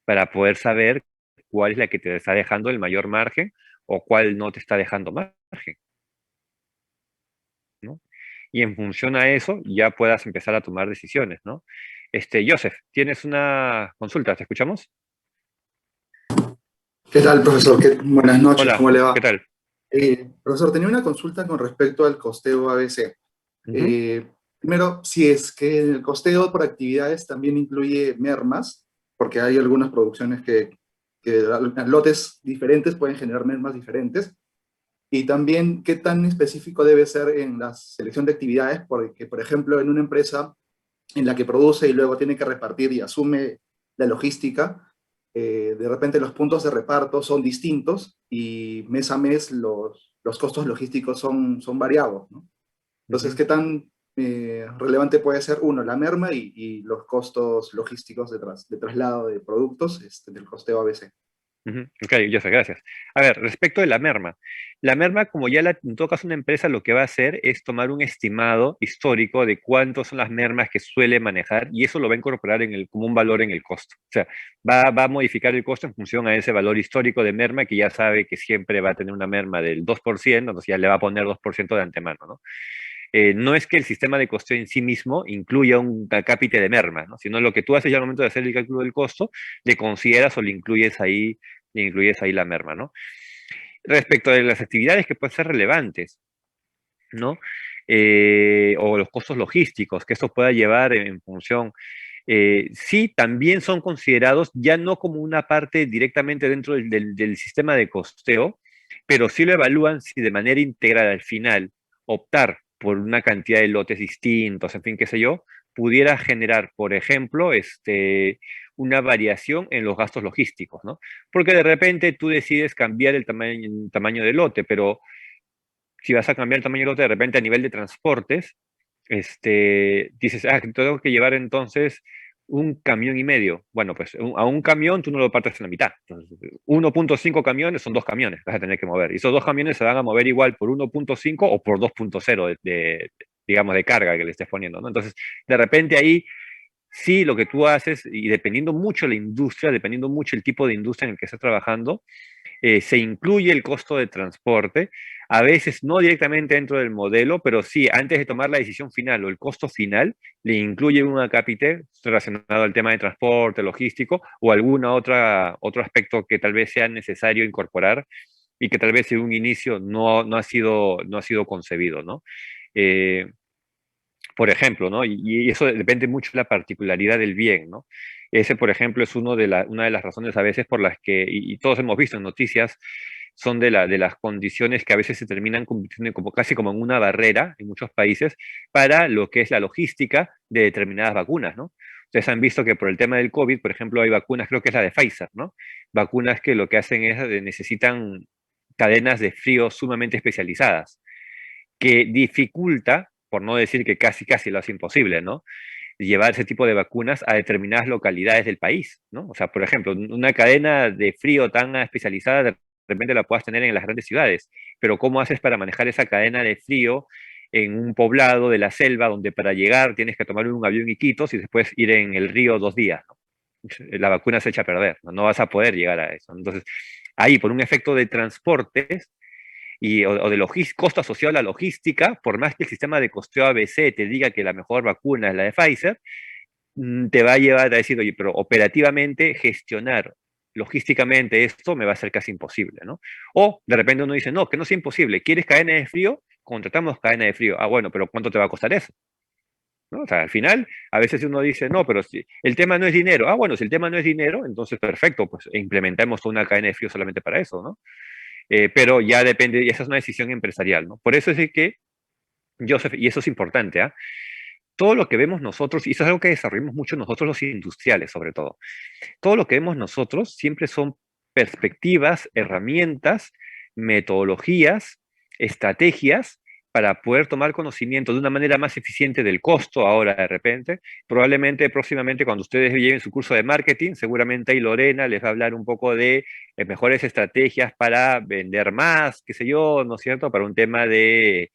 A: para poder saber cuál es la que te está dejando el mayor margen o cuál no te está dejando margen, ¿no? Y en función a eso ya puedas empezar a tomar decisiones, ¿no? Joseph, tienes una consulta, ¿te escuchamos?
E: ¿Qué tal, profesor? Buenas noches,
A: Hola,
E: ¿cómo le
A: ¿qué
E: va?
A: tal?
E: Profesor, tenía una consulta con respecto al costeo ABC.
A: Ujú.
E: Primero, si es que el costeo por actividades también incluye mermas, porque hay algunas producciones que lotes diferentes pueden generar mermas diferentes. Y también, ¿qué tan específico debe ser en la selección de actividades? Porque, por ejemplo, en una empresa en la que produce y luego tiene que repartir y asume la logística, de repente los puntos de reparto son distintos y mes a mes los costos logísticos son variados, ¿no? Entonces,
A: Ujú.
E: ¿qué tan relevante puede ser, uno, la merma y los costos logísticos de traslado de productos del costeo ABC?
A: Ujú. Ok, yo sé, gracias. A ver, respecto de la merma, como en todo caso una empresa lo que va a hacer es tomar un estimado histórico de cuántos son las mermas que suele manejar y eso lo va a incorporar como un valor en el costo. O sea, va a modificar el costo en función a ese valor histórico de merma que ya sabe que siempre va a tener una merma del 2%, entonces ya le va a poner 2% de antemano, ¿no? No es que el sistema de costeo en sí mismo incluya un cápite de merma, ¿no? Sino lo que tú haces ya al momento de hacer el cálculo del costo, le consideras o le incluyes ahí la merma, ¿no? Respecto de las actividades que pueden ser relevantes, ¿no? O los costos logísticos que esto pueda llevar en función, sí, también son considerados ya no como una parte directamente dentro del sistema de costeo, pero sí lo evalúan si de manera integral al final optar por una cantidad de lotes distintos, en fin, qué sé yo, pudiera generar, por ejemplo, una variación en los gastos logísticos, ¿no? Porque de repente tú decides cambiar el tamaño del lote, pero si vas a cambiar el tamaño del lote de repente a nivel de transportes, dices, tengo que llevar entonces un camión y medio. Bueno, pues a un camión tú no lo partes en la mitad. Entonces, 1.5 camiones son dos camiones, vas a tener que mover. Y esos dos camiones se van a mover igual por 1.5 o por 2.0 digamos, de carga que le estés poniendo, ¿no? Entonces, de repente ahí sí, lo que tú haces, y dependiendo mucho la industria, dependiendo mucho el tipo de industria en el que estés trabajando, se incluye el costo de transporte, a veces no directamente dentro del modelo, pero sí, antes de tomar la decisión final o el costo final, le incluye un acápite relacionado al tema de transporte, logístico o otro aspecto que tal vez sea necesario incorporar y que tal vez en un inicio no ha sido concebido, ¿no? Eh, por ejemplo, ¿no? Y eso depende mucho de la particularidad del bien, ¿no? Ese, por ejemplo, es una de las razones a veces por las que, y todos hemos visto en noticias, son de las condiciones que a veces se terminan convirtiendo como, casi como en una barrera en muchos países para lo que es la logística de determinadas vacunas, ¿no? Ustedes han visto que por el tema del COVID, por ejemplo, hay vacunas, creo que es la de Pfizer, ¿no? Vacunas que lo que hacen es, necesitan cadenas de frío sumamente especializadas que dificulta, por no decir que casi casi lo hace imposible, ¿no? Llevar ese tipo de vacunas a determinadas localidades del país, ¿no? O sea, por ejemplo, una cadena de frío tan especializada de repente la puedas tener en las grandes ciudades, pero ¿cómo haces para manejar esa cadena de frío en un poblado de la selva donde para llegar tienes que tomar un avión y Iquitos y después ir en el río 2 días, ¿no? La vacuna se echa a perder, ¿no? No vas a poder llegar a eso. Entonces, ahí, por un efecto de transportes, o de costo asociado a la logística, por más que el sistema de costeo ABC te diga que la mejor vacuna es la de Pfizer, te va a llevar a decir, oye, pero operativamente gestionar logísticamente esto me va a ser casi imposible, ¿no? O de repente uno dice, no, que no sea imposible, ¿quieres cadena de frío? Contratamos cadena de frío. Ah, bueno, pero ¿cuánto te va a costar eso? ¿No? O sea, al final, a veces uno dice, no, pero si el tema no es dinero. Ah, bueno, si el tema no es dinero, entonces perfecto, pues implementamos una cadena de frío solamente para eso, ¿no? Pero ya depende, y esa es una decisión empresarial, ¿no? Por eso es de que, Joseph, y eso es importante, ¿ah? Todo lo que vemos nosotros, y eso es algo que desarrollamos mucho nosotros los industriales, sobre todo, todo lo que vemos nosotros siempre son perspectivas, herramientas, metodologías, estrategias para poder tomar conocimiento de una manera más eficiente del costo ahora de repente. Probablemente próximamente cuando ustedes lleven su curso de marketing, seguramente ahí Lorena les va a hablar un poco de mejores estrategias para vender más, qué sé yo, ¿no es cierto? Para un tema de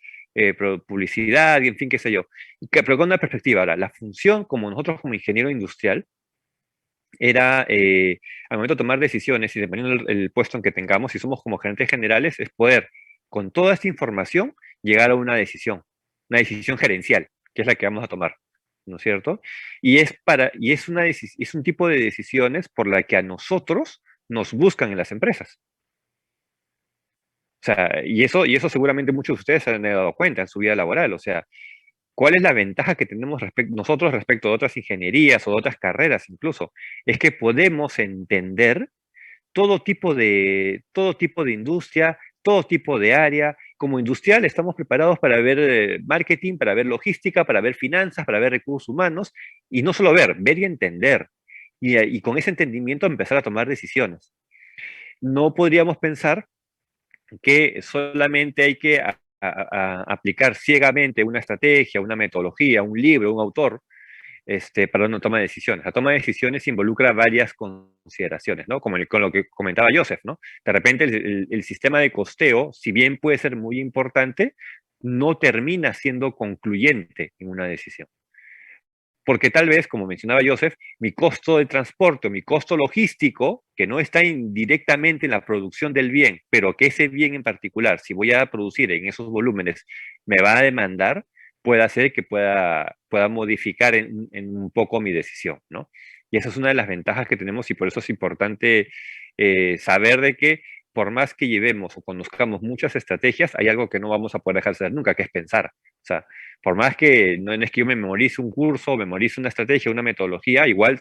A: publicidad, y en fin, qué sé yo. Pero con una perspectiva, ahora, la función como nosotros como ingeniero industrial, era al momento de tomar decisiones y dependiendo del puesto en que tengamos, si somos como gerentes generales, es poder, con toda esta información, llegar a una decisión gerencial, que es la que vamos a tomar, ¿no es cierto? Es un tipo de decisiones por la que a nosotros nos buscan en las empresas. O sea, y eso seguramente muchos de ustedes se han dado cuenta en su vida laboral. O sea, ¿cuál es la ventaja que tenemos nosotros respecto a otras ingenierías o de otras carreras incluso? Es que podemos entender todo tipo de industria, todo tipo de área. Como industrial estamos preparados para ver marketing, para ver logística, para ver finanzas, para ver recursos humanos, y no solo ver y entender. Y con ese entendimiento empezar a tomar decisiones. No podríamos pensar que solamente hay que aplicar ciegamente una estrategia, una metodología, un libro, un autor, para una toma de decisiones. La toma de decisiones involucra varias consideraciones, ¿no? Como con lo que comentaba Joseph, ¿no? De repente el sistema de costeo, si bien puede ser muy importante, no termina siendo concluyente en una decisión. Porque tal vez, como mencionaba Joseph, mi costo de transporte, mi costo logístico, que no está directamente en la producción del bien, pero que ese bien en particular, si voy a producir en esos volúmenes, me va a demandar, puede hacer que pueda modificar en un poco mi decisión, ¿no? Y esa es una de las ventajas que tenemos y por eso es importante saber de que por más que llevemos o conozcamos muchas estrategias, hay algo que no vamos a poder dejar de hacer nunca, que es pensar. O sea, por más que no es que yo me memorice un curso, memorice una estrategia, una metodología, igual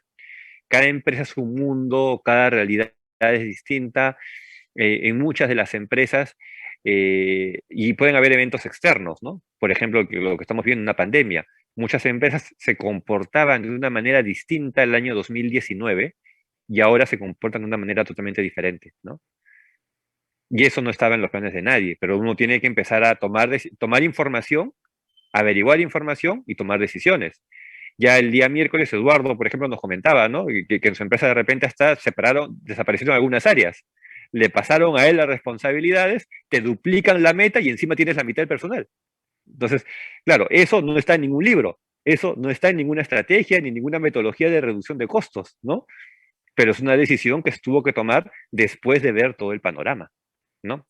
A: cada empresa es un mundo, cada realidad es distinta. En muchas de las empresas y pueden haber eventos externos, ¿no? Por ejemplo, lo que estamos viendo en una pandemia. Muchas empresas se comportaban de una manera distinta el año 2019 y ahora se comportan de una manera totalmente diferente, ¿no? Y eso no estaba en los planes de nadie, pero uno tiene que empezar a tomar información, averiguar información y tomar decisiones. Ya el día miércoles, Eduardo, por ejemplo, nos comentaba, ¿no? Que en su empresa de repente hasta desaparecieron algunas áreas. Le pasaron a él las responsabilidades, te duplican la meta y encima tienes la mitad del personal. Entonces, claro, eso no está en ningún libro, eso no está en ninguna estrategia ni ninguna metodología de reducción de costos, ¿no? Pero es una decisión que se tuvo que tomar después de ver todo el panorama, ¿no?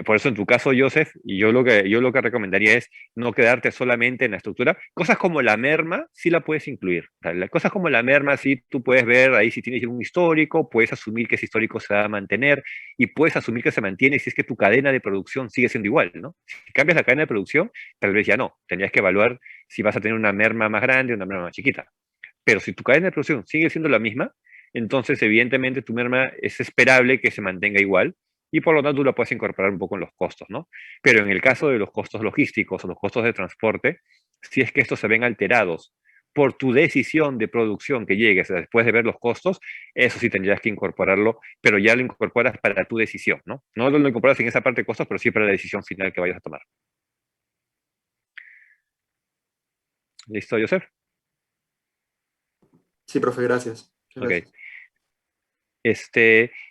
A: Por eso en tu caso, Joseph, y yo lo que recomendaría es no quedarte solamente en la estructura. Cosas como la merma, sí la puedes incluir. O sea, las cosas como la merma, sí tú puedes ver ahí si tienes un histórico, puedes asumir que ese histórico se va a mantener y puedes asumir que se mantiene si es que tu cadena de producción sigue siendo igual, ¿no? Si cambias la cadena de producción, tal vez ya no. Tendrías que evaluar si vas a tener una merma más grande o una merma más chiquita. Pero si tu cadena de producción sigue siendo la misma, entonces evidentemente tu merma es esperable que se mantenga igual y por lo tanto tú la puedes incorporar un poco en los costos, ¿no? Pero en el caso de los costos logísticos o los costos de transporte, si es que estos se ven alterados por tu decisión de producción que llegues después de ver los costos, eso sí tendrías que incorporarlo, pero ya lo incorporas para tu decisión, ¿no? No lo incorporas en esa parte de costos, pero sí para la decisión final que vayas a tomar. ¿Listo, Joseph?
E: Sí, profe, gracias. Muchas
A: Ok.
E: gracias.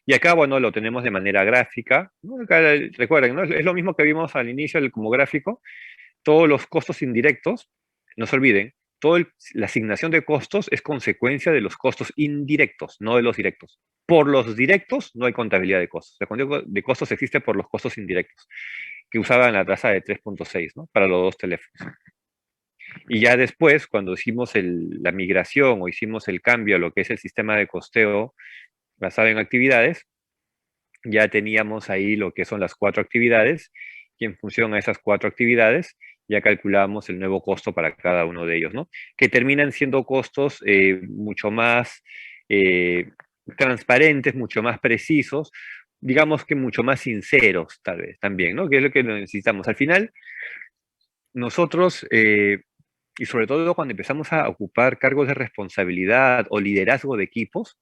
A: Y acá, bueno, lo tenemos de manera gráfica, ¿no? Acá, recuerden, ¿no? Es lo mismo que vimos al inicio como gráfico. Todos los costos indirectos, no se olviden, la asignación de costos es consecuencia de los costos indirectos, no de los directos. Por los directos no hay contabilidad de costos. La contabilidad de costos existe por los costos indirectos, que usaban la tasa de 3.6, ¿no? Para los dos teléfonos. Y ya después, cuando hicimos la migración o hicimos el cambio a lo que es el sistema de costeo basado en actividades, ya teníamos ahí lo que son las 4 actividades y en función a esas 4 actividades ya calculamos el nuevo costo para cada uno de ellos, ¿no? Que terminan siendo costos mucho más transparentes, mucho más precisos, digamos que mucho más sinceros, tal vez, también, ¿no? Que es lo que necesitamos. Al final, nosotros, y sobre todo cuando empezamos a ocupar cargos de responsabilidad o liderazgo de equipos,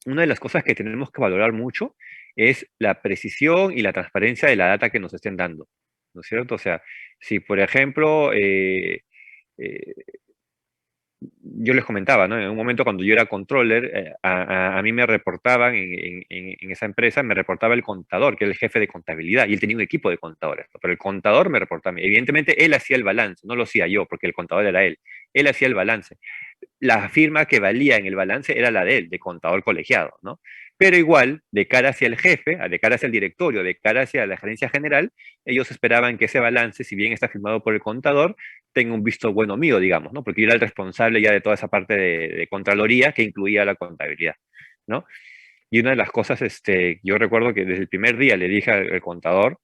A: una de las cosas que tenemos que valorar mucho es la precisión y la transparencia de la data que nos estén dando, ¿no es cierto? O sea, si por ejemplo, eh, yo les comentaba, ¿no? En un momento cuando yo era controller, a mí me reportaban en esa empresa, me reportaba el contador, que era el jefe de contabilidad, y él tenía un equipo de contadores, ¿no? Pero el contador me reportaba a mí. Evidentemente, él hacía el balance, no lo hacía yo, porque el contador era él. Él hacía el balance. La firma que valía en el balance era la de él, de contador colegiado, ¿no? Pero igual, de cara hacia el jefe, de cara hacia el directorio, de cara hacia la gerencia general, ellos esperaban que ese balance, si bien está firmado por el contador, tenga un visto bueno mío, digamos, ¿no? Porque yo era el responsable ya de toda esa parte de Contraloría que incluía la contabilidad, ¿no? Y una de las cosas, yo recuerdo que desde el primer día le dije al contador,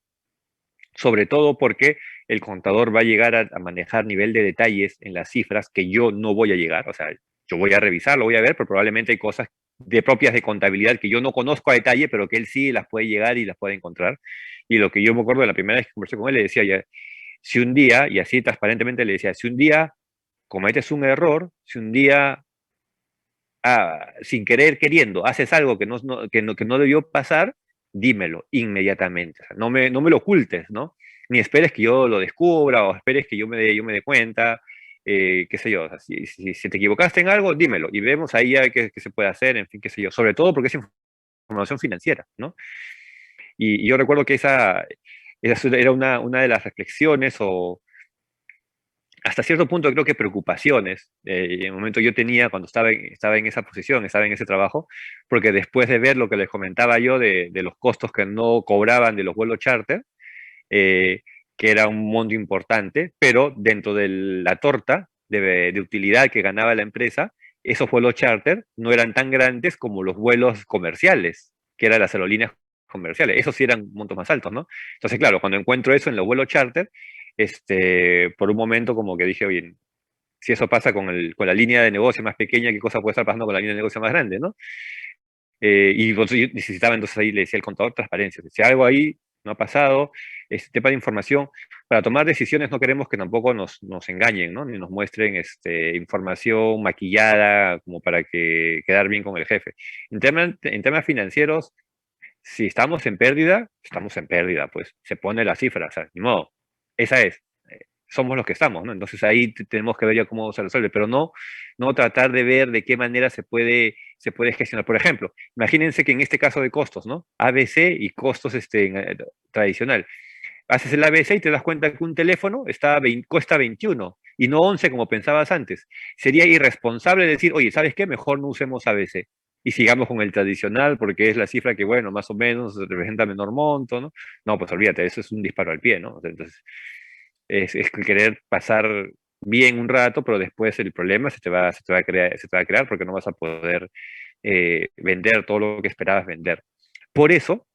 A: sobre todo porque el contador va a llegar a manejar nivel de detalles en las cifras que yo no voy a llegar, o sea, yo voy a revisar, lo voy a ver, pero probablemente hay cosas propias de contabilidad que yo no conozco a detalle, pero que él sí las puede llegar y las puede encontrar. Y lo que yo me acuerdo de la primera vez que conversé con él, le decía, ya, si un día, y así transparentemente le decía, si un día cometes un error, si un día, sin querer, queriendo, haces algo que no debió pasar, dímelo inmediatamente. O sea, no me lo ocultes, ¿no? Ni esperes que yo lo descubra o esperes que yo me dé cuenta, qué sé yo. O sea, si te equivocaste en algo, dímelo y vemos ahí ya qué se puede hacer, en fin, qué sé yo. Sobre todo porque es información financiera, ¿no? Y yo recuerdo que esa era una de las reflexiones o hasta cierto punto creo que preocupaciones en el momento yo tenía cuando estaba en esa posición, estaba en ese trabajo, porque después de ver lo que les comentaba yo de los costos que no cobraban de los vuelos charter, eh, que era un monto importante, pero dentro de la torta de utilidad que ganaba la empresa, esos vuelos charter no eran tan grandes como los vuelos comerciales, que eran las aerolíneas comerciales. Esos sí eran montos más altos, ¿no? Entonces, claro, cuando encuentro eso en los vuelos charter, por un momento como que dije, oye, si eso pasa con la línea de negocio más pequeña, ¿qué cosa puede estar pasando con la línea de negocio más grande, ¿no? Y pues, yo necesitaba entonces ahí, le decía al contador, transparencia. Si algo ahí no ha pasado, este tema de información, para tomar decisiones no queremos que tampoco nos engañen, ¿no? Ni nos muestren información maquillada como para quedar bien con el jefe. En temas financieros, si estamos en pérdida, pues se pone la cifra, o sea, ni modo, esa es, somos los que estamos, ¿no? Entonces ahí tenemos que ver ya cómo se resuelve, pero no tratar de ver de qué manera se puede gestionar. Por ejemplo, imagínense que en este caso de costos, ¿no? ABC y costos tradicional. Haces el ABC y te das cuenta que un teléfono cuesta 21 y no 11 como pensabas antes. Sería irresponsable decir, oye, ¿sabes qué? Mejor no usemos ABC. y sigamos con el tradicional porque es la cifra que, bueno, más o menos representa menor monto, ¿no? No, pues olvídate, eso es un disparo al pie, ¿no? O sea, entonces, es querer pasar bien un rato, pero después el problema se te va a crear porque no vas a poder vender todo lo que esperabas vender. Por eso,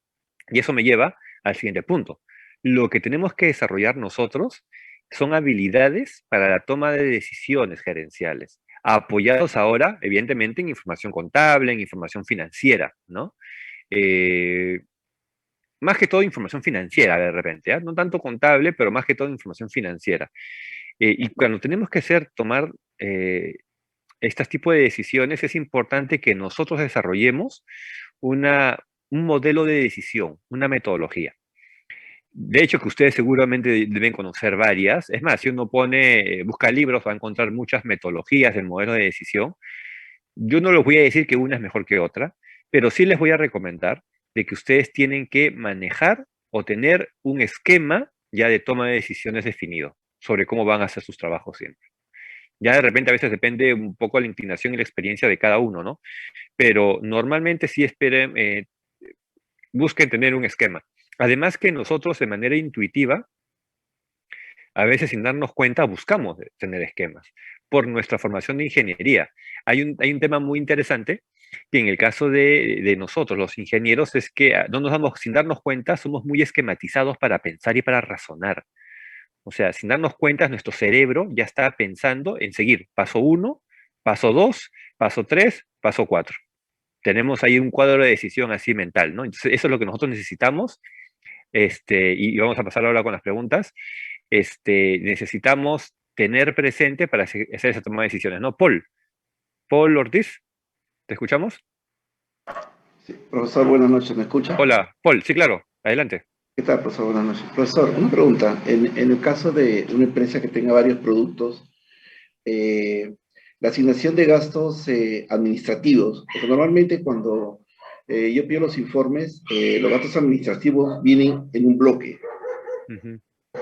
A: y eso me lleva al siguiente punto. Lo que tenemos que desarrollar nosotros son habilidades para la toma de decisiones gerenciales, apoyados ahora, evidentemente, en información contable, en información financiera, ¿no? Eh, Más que todo información financiera de repente, ¿ah? No tanto contable, pero más que todo información financiera. Y cuando tenemos que tomar este tipo de decisiones, es importante que nosotros desarrollemos una, un modelo de decisión, una metodología. De hecho, que ustedes seguramente deben conocer varias. Es más, si uno busca libros, va a encontrar muchas metodologías del modelo de decisión. Yo no les voy a decir que una es mejor que otra, pero sí les voy a recomendar de que ustedes tienen que manejar o tener un esquema ya de toma de decisiones definido sobre cómo van a hacer sus trabajos siempre. Ya de repente a veces depende un poco de la inclinación y la experiencia de cada uno, ¿no? Pero normalmente sí busquen tener un esquema. Además que nosotros de manera intuitiva, a veces sin darnos cuenta, buscamos tener esquemas por nuestra formación de ingeniería. Hay un tema muy interesante que en el caso de nosotros, los ingenieros, es que no nos damos, sin darnos cuenta, somos muy esquematizados para pensar y para razonar. O sea, sin darnos cuenta, nuestro cerebro ya está pensando en seguir paso uno, paso 2, paso 3, paso 4. Tenemos ahí un cuadro de decisión así mental, ¿no? Entonces, eso es lo que nosotros necesitamos, y vamos a pasar ahora con las preguntas. Necesitamos tener presente para hacer esa toma de decisiones, ¿no? Paul Ortiz, ¿te escuchamos?
F: Sí, profesor, buenas noches, ¿me escucha?
A: Hola, Paul, sí, claro, adelante.
F: ¿Qué tal, profesor? Buenas noches. Profesor, una pregunta. En el caso de una empresa que tenga varios productos, eh, la asignación de gastos administrativos, porque normalmente cuando yo pido los informes, los gastos administrativos vienen en un bloque.
A: Ujú,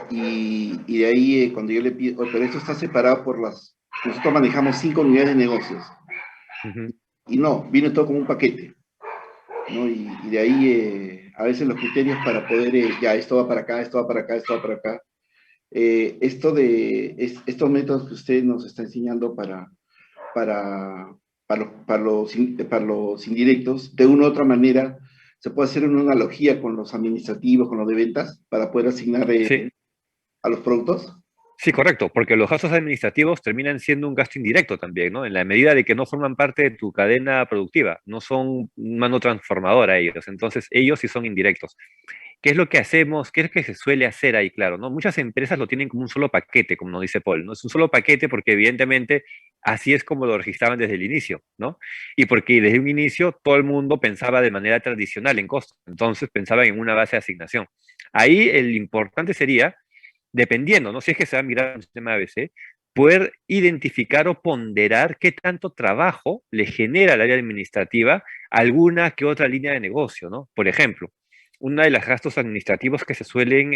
F: Y de ahí, cuando yo le pido, pero esto está separado por nosotros manejamos 5 unidades de negocios.
A: ujú.
F: Y no, viene todo como un paquete. ¿No? Y de ahí a veces los criterios para poder, ya, esto va para acá, esto va para acá, esto va para acá. Estos métodos que usted nos está enseñando para, para los indirectos, de una u otra manera, se puede hacer una analogía con los administrativos, con los de ventas, para poder asignar
A: Sí,
F: a los productos.
A: sí, correcto, porque los gastos administrativos terminan siendo un gasto indirecto también, ¿no? En la medida de que no forman parte de tu cadena productiva, no son mano transformadora ellos, entonces ellos sí son indirectos. ¿Qué es lo que hacemos? ¿Qué es lo que se suele hacer ahí? Claro, ¿no? Muchas empresas lo tienen como un solo paquete, como nos dice Paul, ¿no? Es un solo paquete porque evidentemente así es como lo registraban desde el inicio, ¿no? Y porque desde un inicio todo el mundo pensaba de manera tradicional en costos, entonces pensaban en una base de asignación. Ahí el importante sería, dependiendo, ¿no? Si es que se va a migrar a un sistema ABC, poder identificar o ponderar qué tanto trabajo le genera al área administrativa alguna que otra línea de negocio, ¿no? Por ejemplo, una de los gastos administrativos que se suelen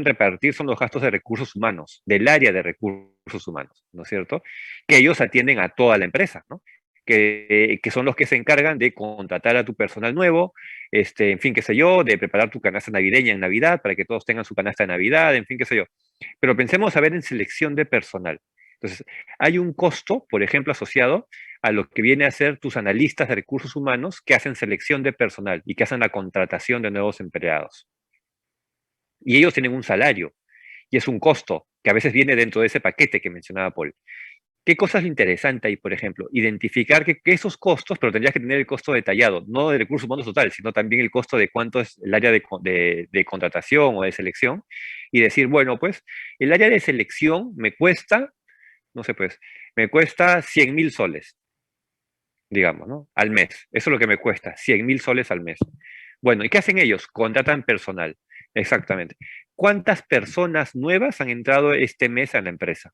A: repartir son los gastos de recursos humanos, del área de recursos humanos, ¿no es cierto? Que ellos atienden a toda la empresa, ¿no? Que son los que se encargan de contratar a tu personal nuevo, en fin, qué sé yo, de preparar tu canasta navideña en Navidad para que todos tengan su canasta de Navidad, en fin, qué sé yo. Pero pensemos a ver en selección de personal. Entonces, hay un costo, por ejemplo, asociado a lo que viene a ser tus analistas de recursos humanos que hacen selección de personal y que hacen la contratación de nuevos empleados. Y ellos tienen un salario y es un costo que a veces viene dentro de ese paquete que mencionaba Paul. ¿Qué cosa es lo interesante ahí, por ejemplo? Identificar que esos costos, pero tendrías que tener el costo detallado, no de recursos humanos total, sino también el costo de cuánto es el área de contratación o de selección, y decir, bueno, pues el área de selección me cuesta, no sé, pues, me cuesta 100.000 soles, digamos, ¿no? Al mes. Eso es lo que me cuesta, 100.000 soles al mes. Bueno, ¿y qué hacen ellos? Contratan personal. Exactamente. ¿Cuántas personas nuevas han entrado este mes a la empresa?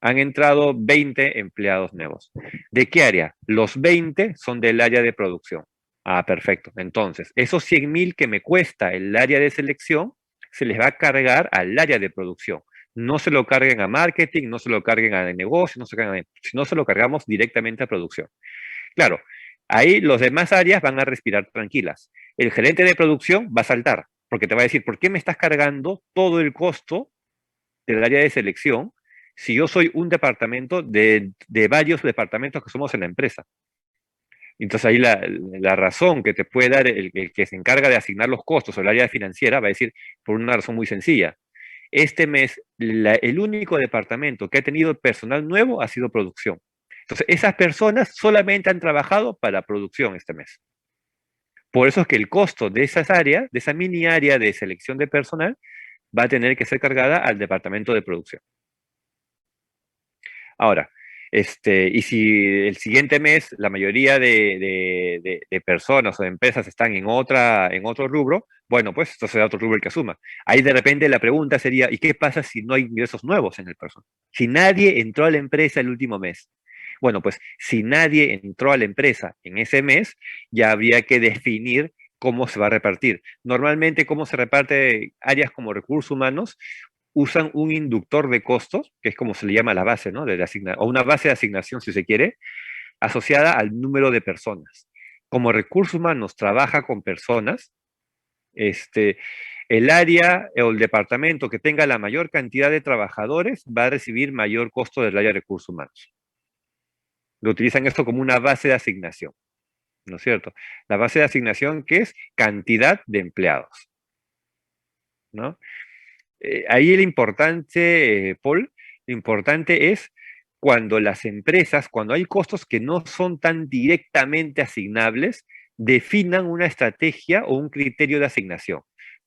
A: Han entrado 20 empleados nuevos. ¿De qué área? Los 20 son del área de producción. Ah, perfecto. Entonces, esos 100.000 que me cuesta el área de selección, se les va a cargar al área de producción. No se lo carguen a marketing, no se lo carguen a negocio, no se lo carguen sino se lo cargamos directamente a producción. Claro, Ahí los demás áreas van a respirar tranquilas. El gerente de producción va a saltar, porque te va a decir, ¿por qué me estás cargando todo el costo del área de selección si yo soy un departamento de varios departamentos que somos en la empresa? Entonces ahí la razón que te puede dar el que se encarga de asignar los costos o el área financiera va a decir, por una razón muy sencilla, este mes el único departamento que ha tenido personal nuevo ha sido producción. Entonces esas personas solamente han trabajado para producción este mes. Por eso es que el costo de esas áreas, de esa mini área de selección de personal, va a tener que ser cargada al departamento de producción. Ahora, y si el siguiente mes la mayoría de personas o de empresas están en otro rubro, bueno, pues esto será otro rubro el que asuma. Ahí de repente la pregunta sería, ¿y qué pasa si no hay ingresos nuevos en el personal? Si nadie entró a la empresa el último mes. Bueno, pues si nadie entró a la empresa en ese mes, ya habría que definir cómo se va a repartir. Normalmente, cómo se reparte áreas como recursos humanos, usan un inductor de costos, que es como se le llama la base, ¿no? O una base de asignación, si se quiere, asociada al número de personas. Como recursos humanos trabaja con personas, el área o el departamento que tenga la mayor cantidad de trabajadores va a recibir mayor costo del área de recursos humanos. Lo utilizan esto como una base de asignación, ¿no es cierto? La base de asignación que es cantidad de empleados, ¿no? Ahí lo importante, Paul, lo importante es cuando las empresas, cuando hay costos que no son tan directamente asignables, definan una estrategia o un criterio de asignación.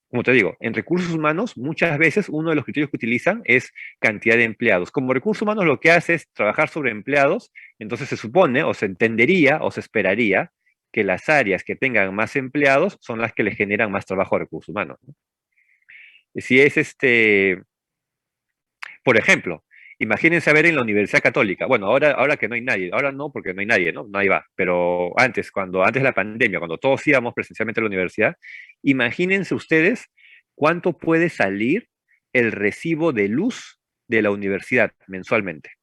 A: Como te digo, en recursos humanos muchas veces uno de los criterios que utilizan es cantidad de empleados. Como recursos humanos lo que hace es trabajar sobre empleados, entonces se supone o se entendería o se esperaría que las áreas que tengan más empleados son las que le generan más trabajo a recursos humanos, ¿no? Si es por ejemplo, imagínense a ver en la Universidad Católica. Bueno, ahora que no hay nadie, ahora no porque no hay nadie, ¿no? Nadie va. Pero antes de la pandemia, cuando todos íbamos presencialmente a la universidad, imagínense ustedes cuánto puede salir el recibo de luz de la universidad mensualmente.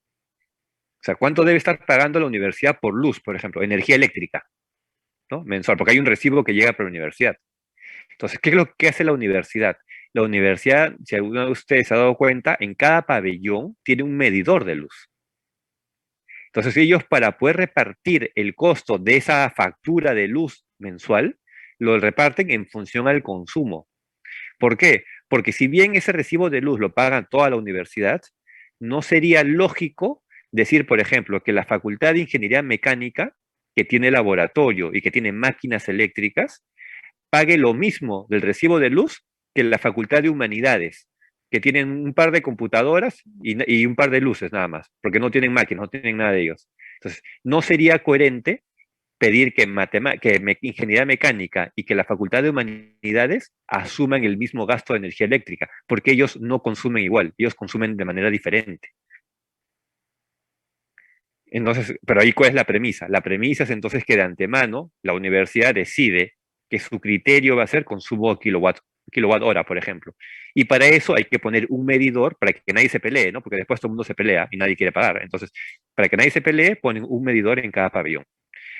A: O sea, cuánto debe estar pagando la universidad por luz, por ejemplo, energía eléctrica, ¿no? Mensual, porque hay un recibo que llega para la universidad. Entonces, ¿qué es lo que hace la universidad? La universidad, si alguno de ustedes se ha dado cuenta, en cada pabellón tiene un medidor de luz. Entonces, ellos para poder repartir el costo de esa factura de luz mensual, lo reparten en función al consumo. ¿Por qué? Porque si bien ese recibo de luz lo paga toda la universidad, no sería lógico decir, por ejemplo, que la Facultad de Ingeniería Mecánica, que tiene laboratorio y que tiene máquinas eléctricas, pague lo mismo del recibo de luz que la Facultad de Humanidades, que tienen un par de computadoras y un par de luces nada más, porque no tienen máquinas, no tienen nada de ellos. Entonces, no sería coherente pedir que ingeniería mecánica y que la Facultad de Humanidades asuman el mismo gasto de energía eléctrica, porque ellos no consumen igual, ellos consumen de manera diferente. Entonces, pero ahí ¿cuál es la premisa? La premisa es entonces que de antemano la universidad decide que su criterio va a ser consumo kilowatt hora, por ejemplo. Y para eso hay que poner un medidor para que nadie se pelee, ¿no? Porque después todo el mundo se pelea y nadie quiere pagar. Entonces, para que nadie se pelee, ponen un medidor en cada pabellón.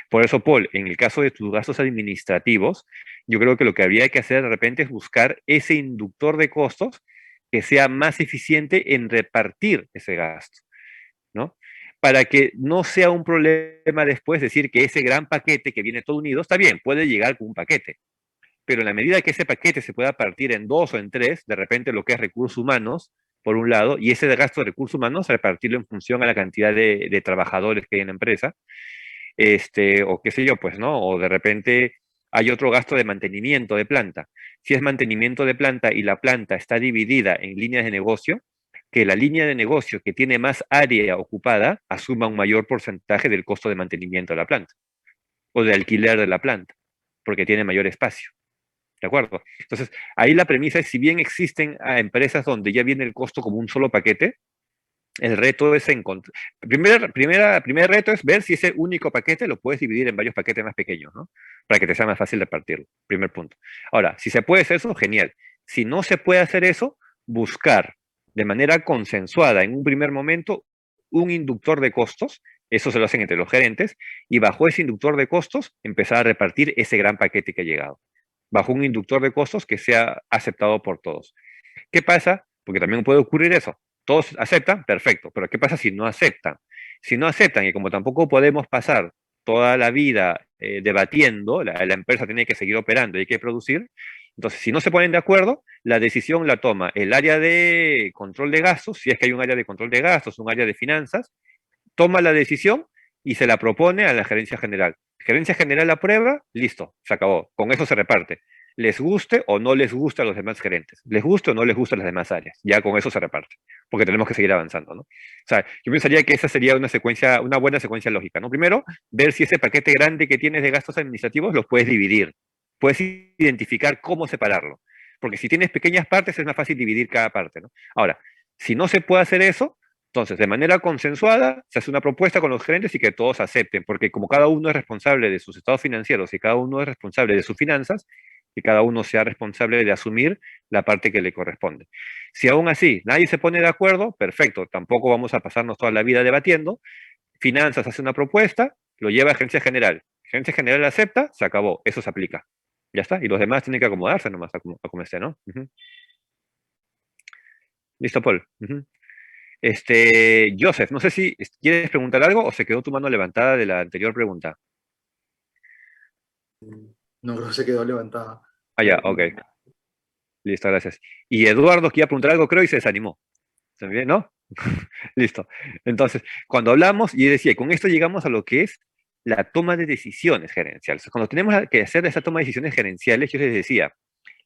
A: Por eso, Paul, en el caso de tus gastos administrativos, yo creo que lo que habría que hacer de repente es buscar ese inductor de costos que sea más eficiente en repartir ese gasto, ¿no? Para que no sea un problema después decir que ese gran paquete que viene todo unido, está bien, puede llegar con un paquete, pero en la medida que ese paquete se pueda partir en 2 o en 3, de repente lo que es recursos humanos, por un lado, y ese gasto de recursos humanos, repartirlo en función a la cantidad de trabajadores que hay en la empresa, o qué sé yo, pues, ¿no? O de repente hay otro gasto de mantenimiento de planta. Si es mantenimiento de planta y la planta está dividida en líneas de negocio, que la línea de negocio que tiene más área ocupada asuma un mayor porcentaje del costo de mantenimiento de la planta o de alquiler de la planta, porque tiene mayor espacio. ¿De acuerdo? Entonces, ahí la premisa es, si bien existen empresas donde ya viene el costo como un solo paquete, el reto es encontrar. Primer reto es ver si ese único paquete lo puedes dividir en varios paquetes más pequeños, ¿no? Para que te sea más fácil repartirlo. Primer punto. Ahora, si se puede hacer eso, genial. Si no se puede hacer eso, buscar de manera consensuada en un primer momento un inductor de costos Eso se lo hacen entre los gerentes, y bajo ese inductor de costos empezar a repartir ese gran paquete que ha llegado, bajo un inductor de costos que sea aceptado por todos. ¿Qué pasa? Porque también puede ocurrir eso. Todos aceptan, perfecto, pero ¿qué pasa si no aceptan? Si no aceptan, y como tampoco podemos pasar toda la vida debatiendo, la empresa tiene que seguir operando y hay que producir, entonces si no se ponen de acuerdo, la decisión la toma el área de control de gastos, si es que hay un área de control de gastos, un área de finanzas, toma la decisión y se la propone a la gerencia general. Gerencia general aprueba, listo, se acabó. Con eso se reparte. Les guste o no les guste a los demás gerentes. Les guste o no les guste a las demás áreas. Ya con eso se reparte. Porque tenemos que seguir avanzando, ¿no? O sea, yo pensaría que esa sería una secuencia, una buena secuencia lógica, ¿no? Primero, ver si ese paquete grande que tienes de gastos administrativos los puedes dividir. Puedes identificar cómo separarlo. Porque si tienes pequeñas partes es más fácil dividir cada parte, ¿no? Ahora, si no se puede hacer eso, entonces, de manera consensuada, se hace una propuesta con los gerentes y que todos acepten, porque como cada uno es responsable de sus estados financieros y cada uno es responsable de sus finanzas, y cada uno sea responsable de asumir la parte que le corresponde. Si aún así nadie se pone de acuerdo, perfecto, tampoco vamos a pasarnos toda la vida debatiendo. Finanzas hace una propuesta, lo lleva a Gerencia General. Gerencia General acepta, se acabó, eso se aplica. Ya está, y los demás tienen que acomodarse nomás a como esté, ¿no? Listo, Paul. Joseph, no sé si quieres preguntar algo o se quedó tu mano levantada de la anterior pregunta.
E: No creo que se quedó levantada.
A: Ah, ya, ok. Listo, gracias. Y Eduardo quería preguntar algo, creo, y se desanimó. ¿Está bien, no? Listo. Entonces, cuando hablamos, y decía, con esto llegamos a lo que es la toma de decisiones gerenciales. Cuando tenemos que hacer esa toma de decisiones gerenciales, yo les decía,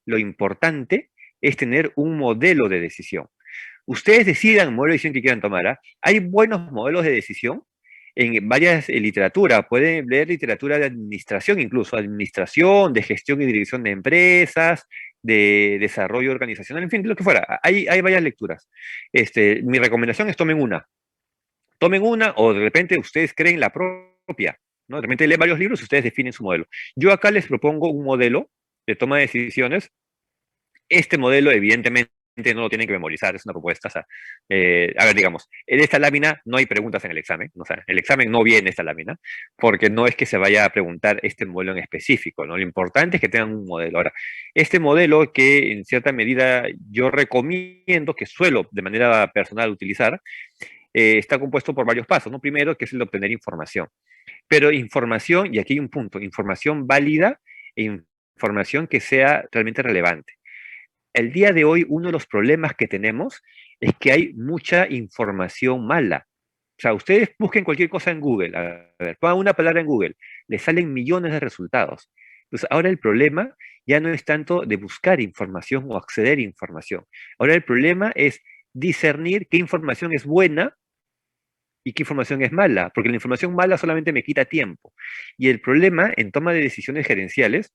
A: lo importante es tener un modelo de decisión. Ustedes decidan el modelo de decisión que quieran tomar. ¿Ah? Hay buenos modelos de decisión en varias literatura. Pueden leer literatura de administración, incluso administración, de gestión y dirección de empresas, de desarrollo organizacional, en fin, lo que fuera. Hay varias lecturas. Mi recomendación es tomen una o de repente ustedes creen la propia, ¿no? De repente leen varios libros y ustedes definen su modelo. Yo acá les propongo un modelo de toma de decisiones. Este modelo, evidentemente, no lo tienen que memorizar, es una propuesta. O sea, a ver, digamos, en esta lámina no hay preguntas en el examen. O sea, el examen no viene en esta lámina, porque no es que se vaya a preguntar este modelo en específico, ¿no? Lo importante es que tengan un modelo. Ahora, este modelo que en cierta medida yo recomiendo, que suelo de manera personal utilizar, está compuesto por varios pasos, ¿no? Primero, que es el de obtener información. Pero información, y aquí hay un punto, información válida e información que sea realmente relevante. El día de hoy, uno de los problemas que tenemos es que hay mucha información mala. O sea, ustedes busquen cualquier cosa en Google, a ver, pongan una palabra en Google, les salen millones de resultados. Entonces, ahora el problema ya no es tanto de buscar información o acceder a información. Ahora el problema es discernir qué información es buena y qué información es mala, porque la información mala solamente me quita tiempo. Y el problema en toma de decisiones gerenciales,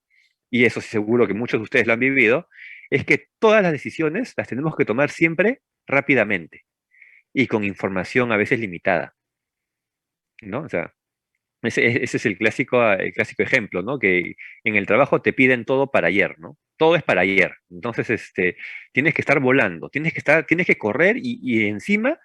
A: y eso sí seguro que muchos de ustedes lo han vivido, es que todas las decisiones las tenemos que tomar siempre rápidamente y con información a veces limitada, ¿no? O sea, ese es el clásico ejemplo, ¿no? Que en el trabajo te piden todo para ayer, ¿no? Todo es para ayer. Entonces, tienes que estar volando, tienes que correr y encima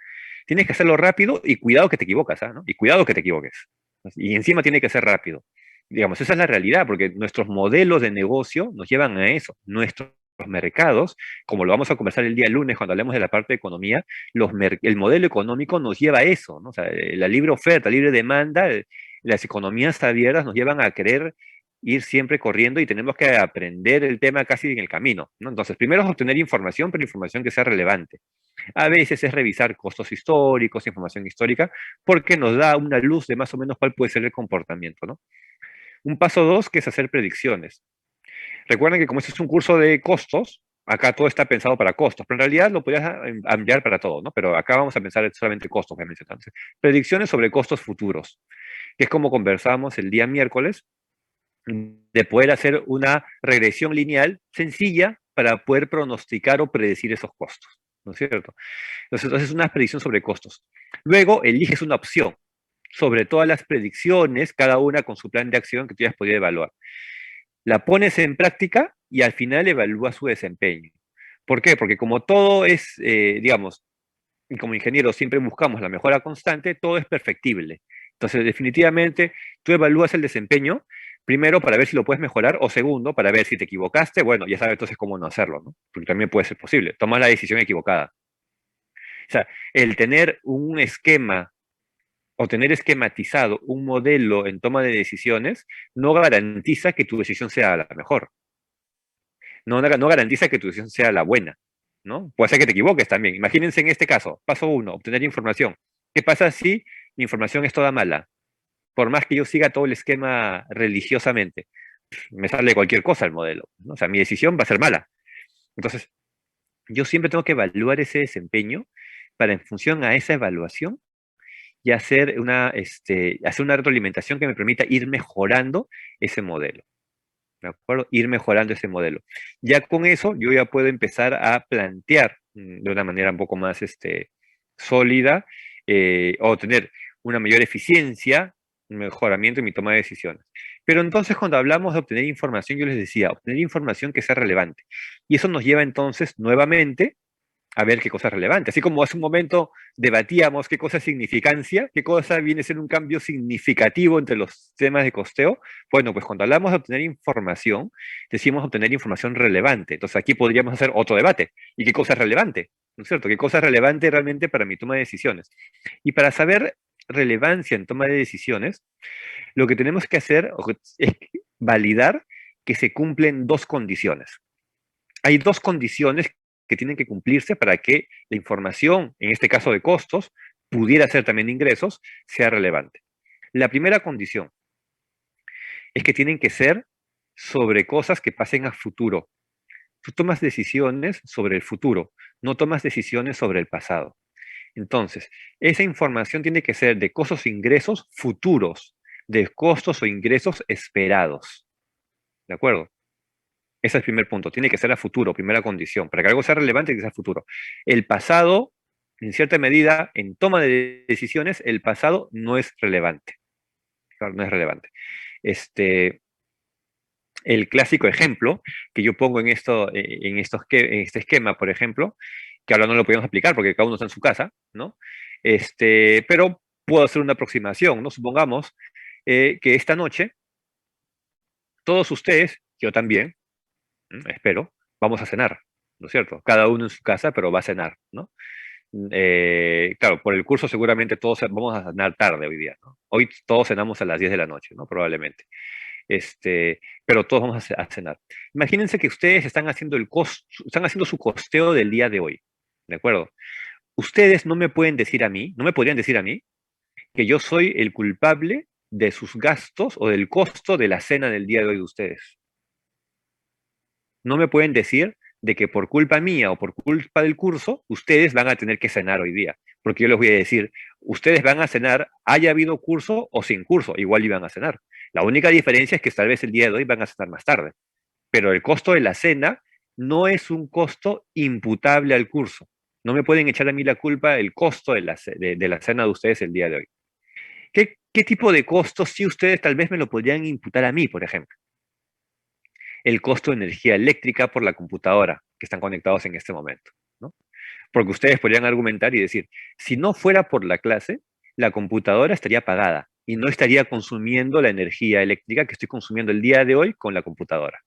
A: tienes que hacerlo rápido y cuidado que te equivocas, ¿ah? ¿no? Y cuidado que te equivoques. Y encima tiene que ser rápido. Digamos, esa es la realidad, porque nuestros modelos de negocio nos llevan a eso. Nuestros mercados, como lo vamos a conversar el día lunes cuando hablemos de la parte de economía, el modelo económico nos lleva a eso, ¿no? O sea, la libre oferta, libre demanda, las economías abiertas nos llevan a querer ir siempre corriendo y tenemos que aprender el tema casi en el camino, ¿no? Entonces, primero es obtener información, pero información que sea relevante. A veces es revisar costos históricos, información histórica, porque nos da una luz de más o menos cuál puede ser el comportamiento, ¿no? Un paso dos, que es hacer predicciones. Recuerden que como este es un curso de costos, acá todo está pensado para costos, pero en realidad lo podrías ampliar para todo, ¿no? Pero acá vamos a pensar solamente costos, obviamente. Entonces, predicciones sobre costos futuros, que es como conversamos el día miércoles, de poder hacer una regresión lineal sencilla para poder pronosticar o predecir esos costos, ¿no es cierto? Entonces, una predicción sobre costos. Luego, eliges una opción sobre todas las predicciones, cada una con su plan de acción que tú ya has podido evaluar. La pones en práctica y al final evalúas su desempeño. ¿Por qué? Porque como todo es, digamos, y como ingenieros siempre buscamos la mejora constante, todo es perfectible. Entonces, definitivamente, tú evalúas el desempeño, primero para ver si lo puedes mejorar, o segundo, para ver si te equivocaste, bueno, ya sabes entonces cómo no hacerlo, ¿no? Porque también puede ser posible. Tomas la decisión equivocada. O sea, el tener un esquema o tener esquematizado un modelo en toma de decisiones no garantiza que tu decisión sea la mejor. No garantiza que tu decisión sea la buena, ¿no? Puede ser que te equivoques también. Imagínense en este caso, paso uno, obtener información. ¿Qué pasa si mi información es toda mala? Por más que yo siga todo el esquema religiosamente, me sale cualquier cosa el modelo, ¿no? O sea, mi decisión va a ser mala. Entonces, yo siempre tengo que evaluar ese desempeño para en función a esa evaluación y hacer una retroalimentación que me permita ir mejorando ese modelo. ¿De acuerdo? Ir mejorando ese modelo. Ya con eso, yo ya puedo empezar a plantear de una manera un poco más sólida o tener una mayor eficiencia, un mejoramiento en mi toma de decisiones. Pero entonces, cuando hablamos de obtener información, yo les decía, obtener información que sea relevante. Y eso nos lleva entonces nuevamente a ver qué cosa es relevante. Así como hace un momento debatíamos qué cosa es significancia, qué cosa viene a ser un cambio significativo entre los temas de costeo. Bueno, pues cuando hablamos de obtener información, decimos obtener información relevante. Entonces aquí podríamos hacer otro debate. ¿Y qué cosa es relevante? ¿No es cierto? ¿Qué cosa es relevante realmente para mi toma de decisiones? Y para saber relevancia en toma de decisiones, lo que tenemos que hacer es validar que se cumplen dos condiciones. Hay dos condiciones que tienen que cumplirse para que la información, en este caso de costos, pudiera ser también de ingresos, sea relevante. La primera condición es que tienen que ser sobre cosas que pasen a futuro. Tú tomas decisiones sobre el futuro, no tomas decisiones sobre el pasado. Entonces, esa información tiene que ser de costos e ingresos futuros, de costos o ingresos esperados. ¿De acuerdo? Ese es el primer punto. Tiene que ser a futuro, primera condición. Para que algo sea relevante, tiene que ser a futuro. El pasado, en cierta medida, en toma de decisiones, el pasado no es relevante. Claro, no es relevante. El clásico ejemplo que yo pongo en este esquema, por ejemplo, que ahora no lo podemos aplicar porque cada uno está en su casa, ¿no? Pero puedo hacer una aproximación, ¿no? Supongamos que esta noche todos ustedes, yo también, espero, vamos a cenar, ¿no es cierto? Cada uno en su casa, pero va a cenar, ¿no? Claro, por el curso seguramente todos vamos a cenar tarde hoy día, ¿no? Hoy todos cenamos a las 10 de la noche, ¿no? Probablemente. Pero todos vamos a cenar. Imagínense que ustedes están haciendo su costeo del día de hoy, ¿de acuerdo? Ustedes no me pueden decir a mí, no me podrían decir a mí que yo soy el culpable de sus gastos o del costo de la cena del día de hoy de ustedes. No me pueden decir de que por culpa mía o por culpa del curso, ustedes van a tener que cenar hoy día. Porque yo les voy a decir, ustedes van a cenar, haya habido curso o sin curso, igual iban a cenar. La única diferencia es que tal vez el día de hoy van a cenar más tarde. Pero el costo de la cena no es un costo imputable al curso. No me pueden echar a mí la culpa el costo de la cena de ustedes el día de hoy. ¿Qué tipo de costos sí ustedes tal vez me lo podrían imputar a mí, por ejemplo? El costo de energía eléctrica por la computadora que están conectados en este momento, ¿no? Porque ustedes podrían argumentar y decir, si no fuera por la clase, la computadora estaría apagada y no estaría consumiendo la energía eléctrica que estoy consumiendo el día de hoy con la computadora.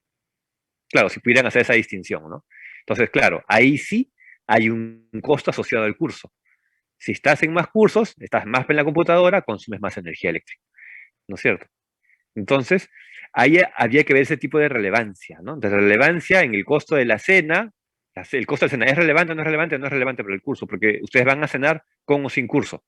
A: Claro, si pudieran hacer esa distinción, ¿no? Entonces, claro, ahí sí hay un costo asociado al curso. Si estás en más cursos, estás más en la computadora, consumes más energía eléctrica, ¿no es cierto? Entonces, ahí había que ver ese tipo de relevancia, ¿no? De relevancia en el costo de la cena. El costo de la cena es relevante o no es relevante, no es relevante para el curso, porque ustedes van a cenar con o sin curso.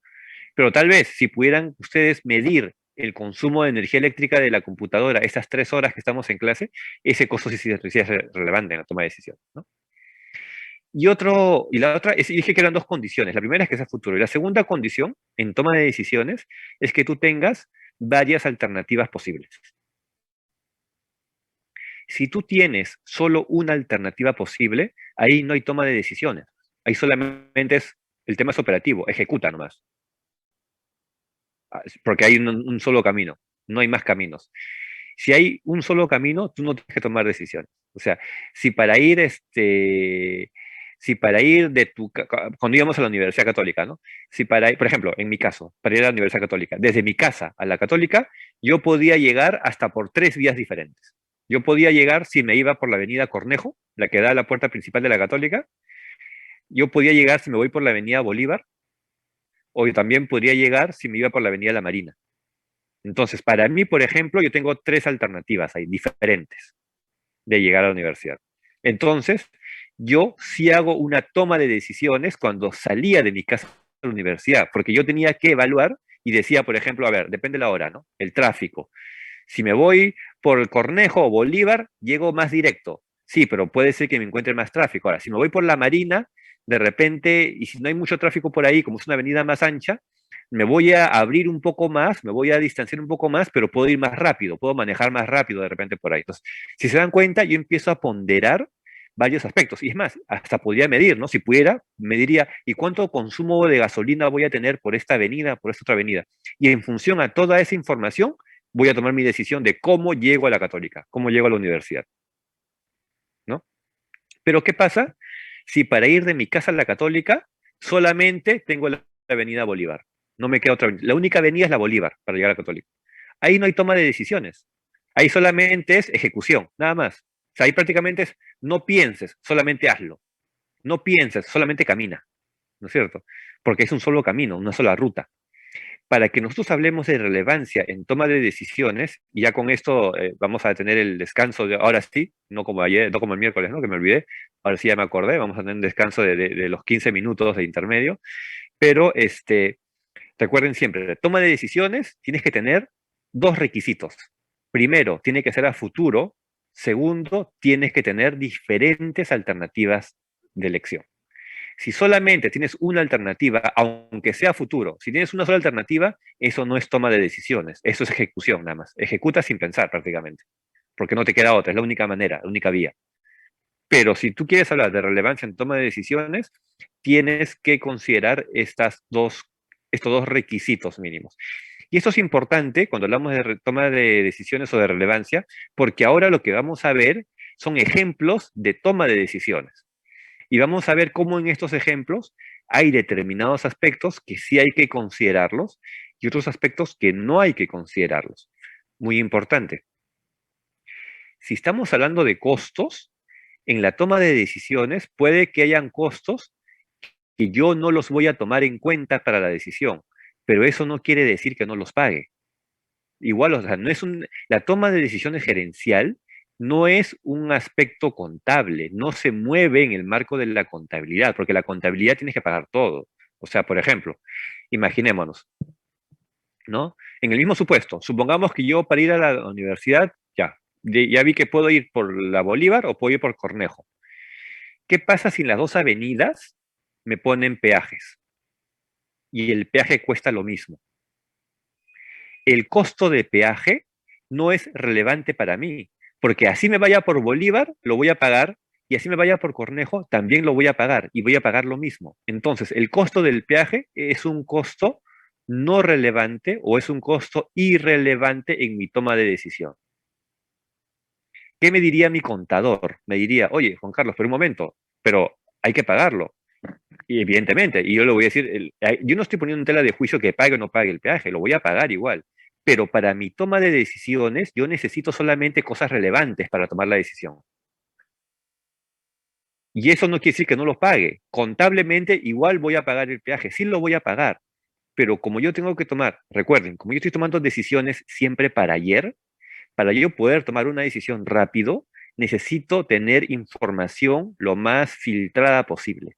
A: Pero tal vez si pudieran ustedes medir el consumo de energía eléctrica de la computadora, esas 3 horas que estamos en clase, ese costo sí es relevante en la toma de decisiones, ¿no? Y la otra, dije que eran dos condiciones. La primera es que sea futuro. Y la segunda condición en toma de decisiones es que tú tengas varias alternativas posibles. Si tú tienes solo una alternativa posible, ahí no hay toma de decisiones. Ahí solamente el tema es operativo, ejecuta nomás. Porque hay un solo camino, no hay más caminos. Si hay un solo camino, tú no tienes que tomar decisiones. O sea, si para ir Si para ir de cuando íbamos a la Universidad Católica, ¿no? Si para ir, por ejemplo, en mi caso, para ir a la Universidad Católica, desde mi casa a la Católica, yo podía llegar hasta por 3 vías diferentes. Yo podía llegar si me iba por la avenida Cornejo, la que da a la puerta principal de la Católica. Yo podía llegar si me voy por la avenida Bolívar, o yo también podría llegar si me iba por la avenida La Marina. Entonces, para mí, por ejemplo, yo tengo 3 alternativas ahí, diferentes, de llegar a la universidad. Entonces, yo sí hago una toma de decisiones cuando salía de mi casa a la universidad, porque yo tenía que evaluar y decía, por ejemplo, a ver, depende de la hora, ¿no? El tráfico. Si me voy por el Cornejo o Bolívar, llego más directo. Sí, pero puede ser que me encuentre más tráfico. Ahora, si me voy por la Marina, de repente, y si no hay mucho tráfico por ahí, como es una avenida más ancha, me voy a abrir un poco más, me voy a distanciar un poco más, pero puedo ir más rápido, puedo manejar más rápido de repente por ahí. Entonces, si se dan cuenta, yo empiezo a ponderar varios aspectos. Y es más, hasta podría medir, ¿no? Si pudiera, me diría, ¿y cuánto consumo de gasolina voy a tener por esta avenida, por esta otra avenida? Y en función a toda esa información, voy a tomar mi decisión de cómo llego a la Católica, cómo llego a la universidad, ¿no? Pero ¿qué pasa si para ir de mi casa a la Católica solamente tengo la avenida Bolívar? No me queda otra avenida. La única avenida es la Bolívar para llegar a la Católica. Ahí no hay toma de decisiones. Ahí solamente es ejecución, nada más. O sea, ahí prácticamente es no pienses, solamente hazlo. No pienses, solamente camina, ¿no es cierto? Porque es un solo camino, una sola ruta. Para que nosotros hablemos de relevancia en toma de decisiones, y ya con esto vamos a tener el descanso de, ahora sí, no como ayer, no como el miércoles, ¿no? Que me olvidé, ahora sí ya me acordé, vamos a tener un descanso de los 15 minutos de intermedio, pero recuerden siempre, toma de decisiones, tienes que tener 2 requisitos. Primero, tiene que ser a futuro. Segundo, tienes que tener diferentes alternativas de elección. Si solamente tienes una alternativa, aunque sea futuro, si tienes una sola alternativa, eso no es toma de decisiones, eso es ejecución nada más. Ejecutas sin pensar prácticamente, porque no te queda otra, es la única manera, la única vía. Pero si tú quieres hablar de relevancia en toma de decisiones, tienes que considerar estos dos requisitos mínimos. Y esto es importante cuando hablamos de toma de decisiones o de relevancia, porque ahora lo que vamos a ver son ejemplos de toma de decisiones. Y vamos a ver cómo en estos ejemplos hay determinados aspectos que sí hay que considerarlos y otros aspectos que no hay que considerarlos. Muy importante. Si estamos hablando de costos, en la toma de decisiones puede que hayan costos que yo no los voy a tomar en cuenta para la decisión, pero eso no quiere decir que no los pague. Igual, o sea, la toma de decisiones gerencial no es un aspecto contable, no se mueve en el marco de la contabilidad, porque la contabilidad tienes que pagar todo. O sea, por ejemplo, imaginémonos, ¿no? En el mismo supuesto, supongamos que yo para ir a la universidad, ya vi que puedo ir por la Bolívar o puedo ir por Cornejo. ¿Qué pasa si en las 2 avenidas me ponen peajes? Y el peaje cuesta lo mismo. El costo de peaje no es relevante para mí, porque así me vaya por Bolívar, lo voy a pagar, y así me vaya por Cornejo, también lo voy a pagar, y voy a pagar lo mismo. Entonces, el costo del peaje es un costo no relevante o es un costo irrelevante en mi toma de decisión. ¿Qué me diría mi contador? Me diría, oye, Juan Carlos, pero un momento, pero hay que pagarlo. Y evidentemente, y yo le voy a decir, yo no estoy poniendo en tela de juicio que pague o no pague el peaje, lo voy a pagar igual. Pero para mi toma de decisiones, yo necesito solamente cosas relevantes para tomar la decisión. Y eso no quiere decir que no los pague. Contablemente, igual voy a pagar el peaje, sí lo voy a pagar. Pero como yo tengo que tomar, recuerden, como yo estoy tomando decisiones siempre para ayer, para yo poder tomar una decisión rápido, necesito tener información lo más filtrada posible.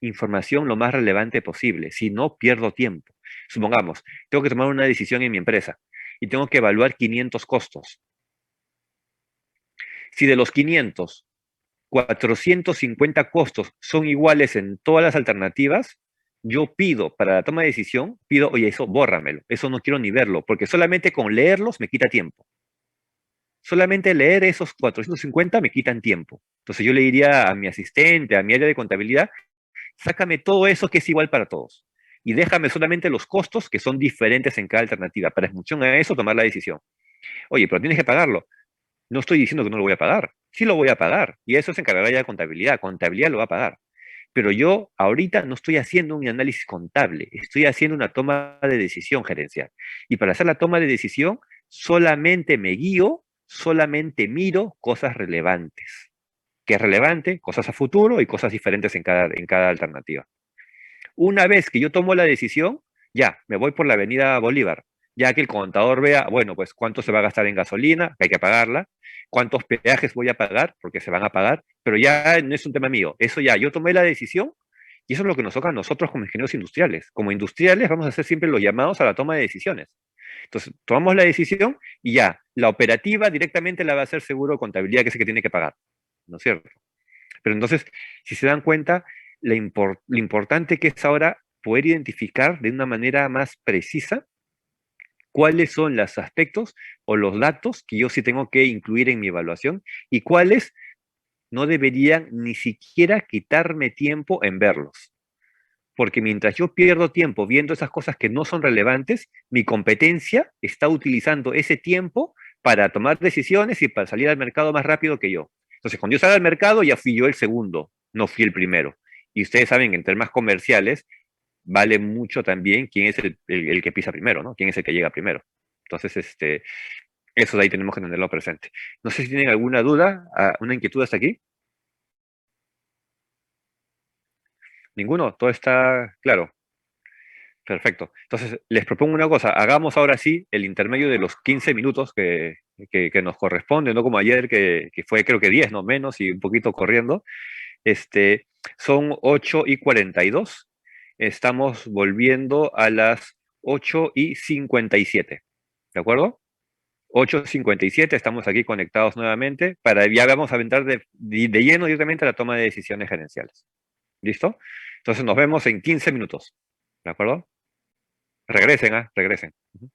A: Información lo más relevante posible, si no pierdo tiempo. Supongamos, tengo que tomar una decisión en mi empresa y tengo que evaluar 500 costos. Si de los 500, 450 costos son iguales en todas las alternativas, yo pido para la toma de decisión, pido, oye, eso bórramelo, eso no quiero ni verlo, porque solamente con leerlos me quita tiempo. Solamente leer esos 450 me quitan tiempo. Entonces yo le diría a mi asistente, a mi área de contabilidad, sácame todo eso que es igual para todos. Y déjame solamente los costos que son diferentes en cada alternativa. Para en función a eso tomar la decisión. Oye, pero tienes que pagarlo. No estoy diciendo que no lo voy a pagar. Sí lo voy a pagar. Y eso se encargará ya de contabilidad. Contabilidad lo va a pagar. Pero yo ahorita no estoy haciendo un análisis contable, estoy haciendo una toma de decisión gerencial. Y para hacer la toma de decisión, solamente me guío, solamente miro cosas relevantes. ¿Qué es relevante? Cosas a futuro y cosas diferentes en cada alternativa. Una vez que yo tomo la decisión, ya, me voy por la avenida Bolívar, ya que el contador vea, bueno, pues cuánto se va a gastar en gasolina, que hay que pagarla, cuántos peajes voy a pagar, porque se van a pagar, pero ya no es un tema mío, eso ya, yo tomé la decisión y eso es lo que nos toca a nosotros como ingenieros industriales. Como industriales vamos a hacer siempre los llamados a la toma de decisiones. Entonces, tomamos la decisión y ya, la operativa directamente la va a hacer seguro de contabilidad, que es el que tiene que pagar, ¿no es cierto? Pero entonces, si se dan cuenta, lo importante que es ahora poder identificar de una manera más precisa cuáles son los aspectos o los datos que yo sí tengo que incluir en mi evaluación y cuáles no deberían ni siquiera quitarme tiempo en verlos. Porque mientras yo pierdo tiempo viendo esas cosas que no son relevantes, mi competencia está utilizando ese tiempo para tomar decisiones y para salir al mercado más rápido que yo. Entonces, cuando yo salgo al mercado, ya fui yo el segundo, no fui el primero. Y ustedes saben que en temas comerciales vale mucho también quién es el que pisa primero, ¿no? Quién es el que llega primero. Entonces, eso de ahí tenemos que tenerlo presente. No sé si tienen alguna duda, una inquietud hasta aquí. ¿Ninguno? ¿Todo está claro? Perfecto. Entonces, les propongo una cosa. Hagamos ahora sí el intermedio de los 15 minutos que nos corresponde, no como ayer, que fue creo que 10, no menos, y un poquito corriendo. Son 8:42. Estamos volviendo a las 8:57. ¿De acuerdo? 8:57, estamos aquí conectados nuevamente para ya vamos a entrar de lleno directamente a la toma de decisiones gerenciales. ¿Listo? Entonces nos vemos en 15 minutos. ¿De acuerdo? Regresen, regresen. Ujú.